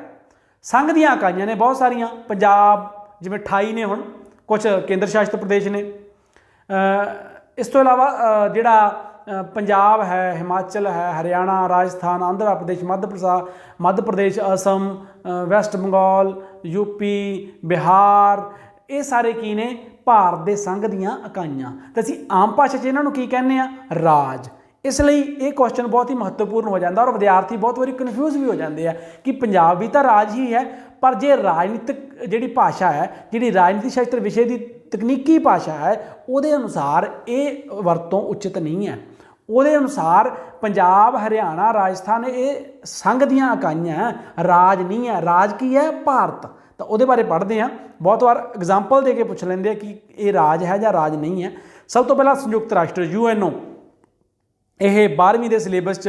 संघ दीयां इकाइयां ने बहुत सारियां। पंजाब जिवें 28 ने, हुण कुछ केंद्र शासित प्रदेश ने। इस तो इलावा जिहड़ा पंजाब है, हिमाचल है, हरियाणा, राजस्थान, आंध्र प्रदेश, मध्य प्रदेश, असम, वैस्ट बंगाल, यूपी, बिहार, ये सारे की ने भारत के संघ दीयां इकाइयां। तो असीं आम भाषा च इन्हां नूं की कहने आ, राज। इसलिए ये क्वेश्चन बहुत ही महत्वपूर्ण हो जाता और विद्यार्थी बहुत बारी कन्फ्यूज भी हो जाते हैं कि पंजाब भी तो राज ही है, पर जे राजनीतिक जिहड़ी भाषा है, जिहड़ी राजनीति शास्त्र विषय की तकनीकी भाषा है, उहदे अनुसार ये वरतों उचित नहीं है। उहदे अनुसार पंजाब, हरियाणा, राजस्थान ये संघ दीयां इकाइयां हैं, राज नहीं है। राज की है? भारत। तो उहदे बारे पढ़ते हैं। बहुत बार एग्जाम्पल दे के पूछ लेंगे कि ये राज है या राज नहीं है। सब तो पहला संयुक्त राष्ट्र UNO, यह 12वीं के सिलेबस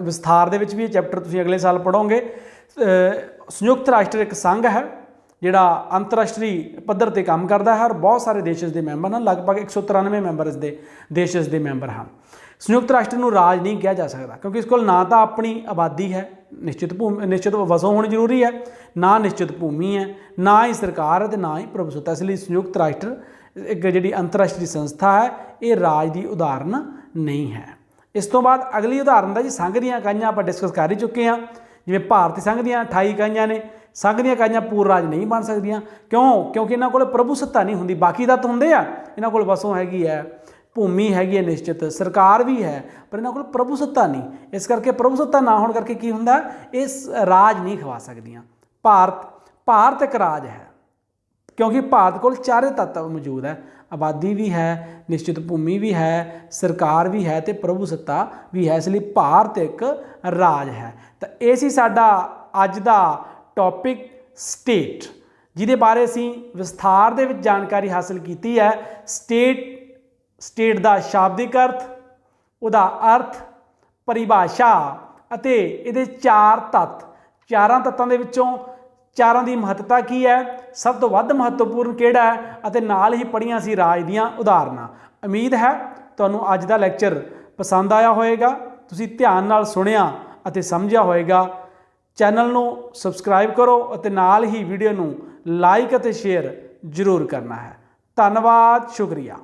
विस्तार दे विच भी चैप्टर तुसीं अगले साल पढ़ोगे। संयुक्त राष्ट्र एक संघ है जिहड़ा अंतरराष्ट्रीय पद्धर ते काम करता है और बहुत सारे देश इसके मैंबर हैं। लगभग 193 मैंबर इसके देश इसके मैंबर हैं। ਸੰਯੁਕਤ ਰਾਸ਼ਟਰ ਨੂੰ ਰਾਜ ਨਹੀਂ ਕਿਹਾ ਜਾ ਸਕਦਾ, ਕਿਉਂਕਿ ਇਸ ਕੋਲ ਨਾ ਤਾਂ ਆਪਣੀ ਆਬਾਦੀ ਹੈ, ਨਿਸ਼ਚਿਤ ਵਸੋਂ ਹੋਣੀ ਜ਼ਰੂਰੀ ਹੈ, ਨਾ ਨਿਸ਼ਚਿਤ ਭੂਮੀ ਹੈ, ਨਾ ਹੀ ਸਰਕਾਰ ਹੈ, ਤੇ ਨਾ ਹੀ ਪ੍ਰਭੂਸੱਤਾ। ਇਸ ਲਈ ਸੰਯੁਕਤ ਰਾਸ਼ਟਰ ਇੱਕ ਜਿਹੜੀ ਅੰਤਰਰਾਸ਼ਟਰੀ ਸੰਸਥਾ ਹੈ, ਇਹ ਰਾਜ ਦੀ ਉਦਾਹਰਨ ਨਹੀਂ ਹੈ। ਇਸ ਤੋਂ ਬਾਅਦ ਅਗਲੀ ਉਦਾਹਰਨ ਦਾ ਜੀ ਸੰਘ ਦੀਆਂ ਇਕਾਈਆਂ ਆਪਾਂ ਡਿਸਕਸ ਕਰ ਹੀ ਚੁੱਕੇ ਹਾਂ। ਜਿਵੇਂ ਭਾਰਤੀ ਸੰਘ ਦੀਆਂ 28 ਇਕਾਈਆਂ ਨੇ, ਸੰਘ ਦੀਆਂ ਇਕਾਈਆਂ ਪੂਰਨ ਰਾਜ ਨਹੀਂ ਬਣ ਸਕਦੀਆਂ। ਕਿਉਂਕਿ ਇਹਨਾਂ ਕੋਲ ਪ੍ਰਭੂਸੱਤਾ ਨਹੀਂ ਹੁੰਦੀ। ਬਾਕੀ ਤੱਤ ਹੁੰਦੇ ਆ, ਇਹਨਾਂ ਕੋਲ ਵਸੋਂ ਹੈਗੀ ਹੈ, ਭੂਮੀ ਹੈਗੀ ਹੈ ਨਿਸ਼ਚਿਤ, ਸਰਕਾਰ ਵੀ ਹੈ, ਪਰ ਇਹਨਾਂ ਕੋਲ ਪ੍ਰਭੂਸੱਤਾ ਨਹੀਂ। ਇਸ ਕਰਕੇ ਪ੍ਰਭੂਸੱਤਾ ਨਾ ਹੋਣ ਕਰਕੇ ਕੀ ਹੁੰਦਾ, ਇਸ ਰਾਜ ਨਹੀਂ ਖਵਾ ਸਕਦੀਆਂ। ਭਾਰਤ ਇੱਕ ਰਾਜ ਹੈ, ਕਿਉਂਕਿ ਭਾਰਤ ਕੋਲ ਚਾਰੇ ਤੱਤ ਮੌਜੂਦ ਹੈ, ਆਬਾਦੀ ਵੀ ਹੈ, ਨਿਸ਼ਚਿਤ ਭੂਮੀ ਵੀ ਹੈ, ਸਰਕਾਰ ਵੀ ਹੈ, ਤੇ ਪ੍ਰਭੂਸੱਤਾ ਵੀ ਹੈ। ਇਸ ਲਈ ਭਾਰਤ ਇੱਕ ਰਾਜ ਹੈ। ਤਾਂ ਇਹ ਸੀ ਸਾਡਾ ਅੱਜ ਦਾ ਟੌਪਿਕ ਸਟੇਟ, ਜਿਹਦੇ ਬਾਰੇ ਅਸੀਂ ਵਿਸਥਾਰ ਦੇ ਵਿੱਚ ਜਾਣਕਾਰੀ ਹਾਸਲ ਕੀਤੀ ਹੈ। ਸਟੇਟ ਦਾ ਸ਼ਾਬਦਿਕ ਅਰਥ, ਉਹਦਾ ਅਰਥ, ਪਰਿਭਾਸ਼ਾ ਅਤੇ ਇਹਦੇ ਚਾਰ ਤੱਤ। ਚਾਰਾਂ ਤੱਤਾਂ ਦੇ ਵਿੱਚੋਂ ਚਾਰਾਂ ਦੀ ਮਹੱਤਤਾ ਕੀ ਹੈ, ਸਭ ਤੋਂ ਵੱਧ ਮਹੱਤਵਪੂਰਨ ਕਿਹੜਾ ਹੈ, ਅਤੇ ਨਾਲ ਹੀ ਪੜ੍ਹੀਆਂ ਸੀ ਰਾਜ ਦੀਆਂ ਉਦਾਹਰਨਾਂ। ਉਮੀਦ ਹੈ ਤੁਹਾਨੂੰ ਅੱਜ ਦਾ ਲੈਕਚਰ ਪਸੰਦ ਆਇਆ ਹੋਵੇਗਾ, ਤੁਸੀਂ ਧਿਆਨ ਨਾਲ ਸੁਣਿਆ ਅਤੇ ਸਮਝਿਆ ਹੋਵੇਗਾ। ਚੈਨਲ ਨੂੰ ਸਬਸਕ੍ਰਾਈਬ ਕਰੋ ਅਤੇ ਨਾਲ ਹੀ ਵੀਡੀਓ ਨੂੰ ਲਾਈਕ ਅਤੇ ਸ਼ੇਅਰ ਜ਼ਰੂਰ ਕਰਨਾ ਹੈ। ਧੰਨਵਾਦ, ਸ਼ੁਕਰੀਆ।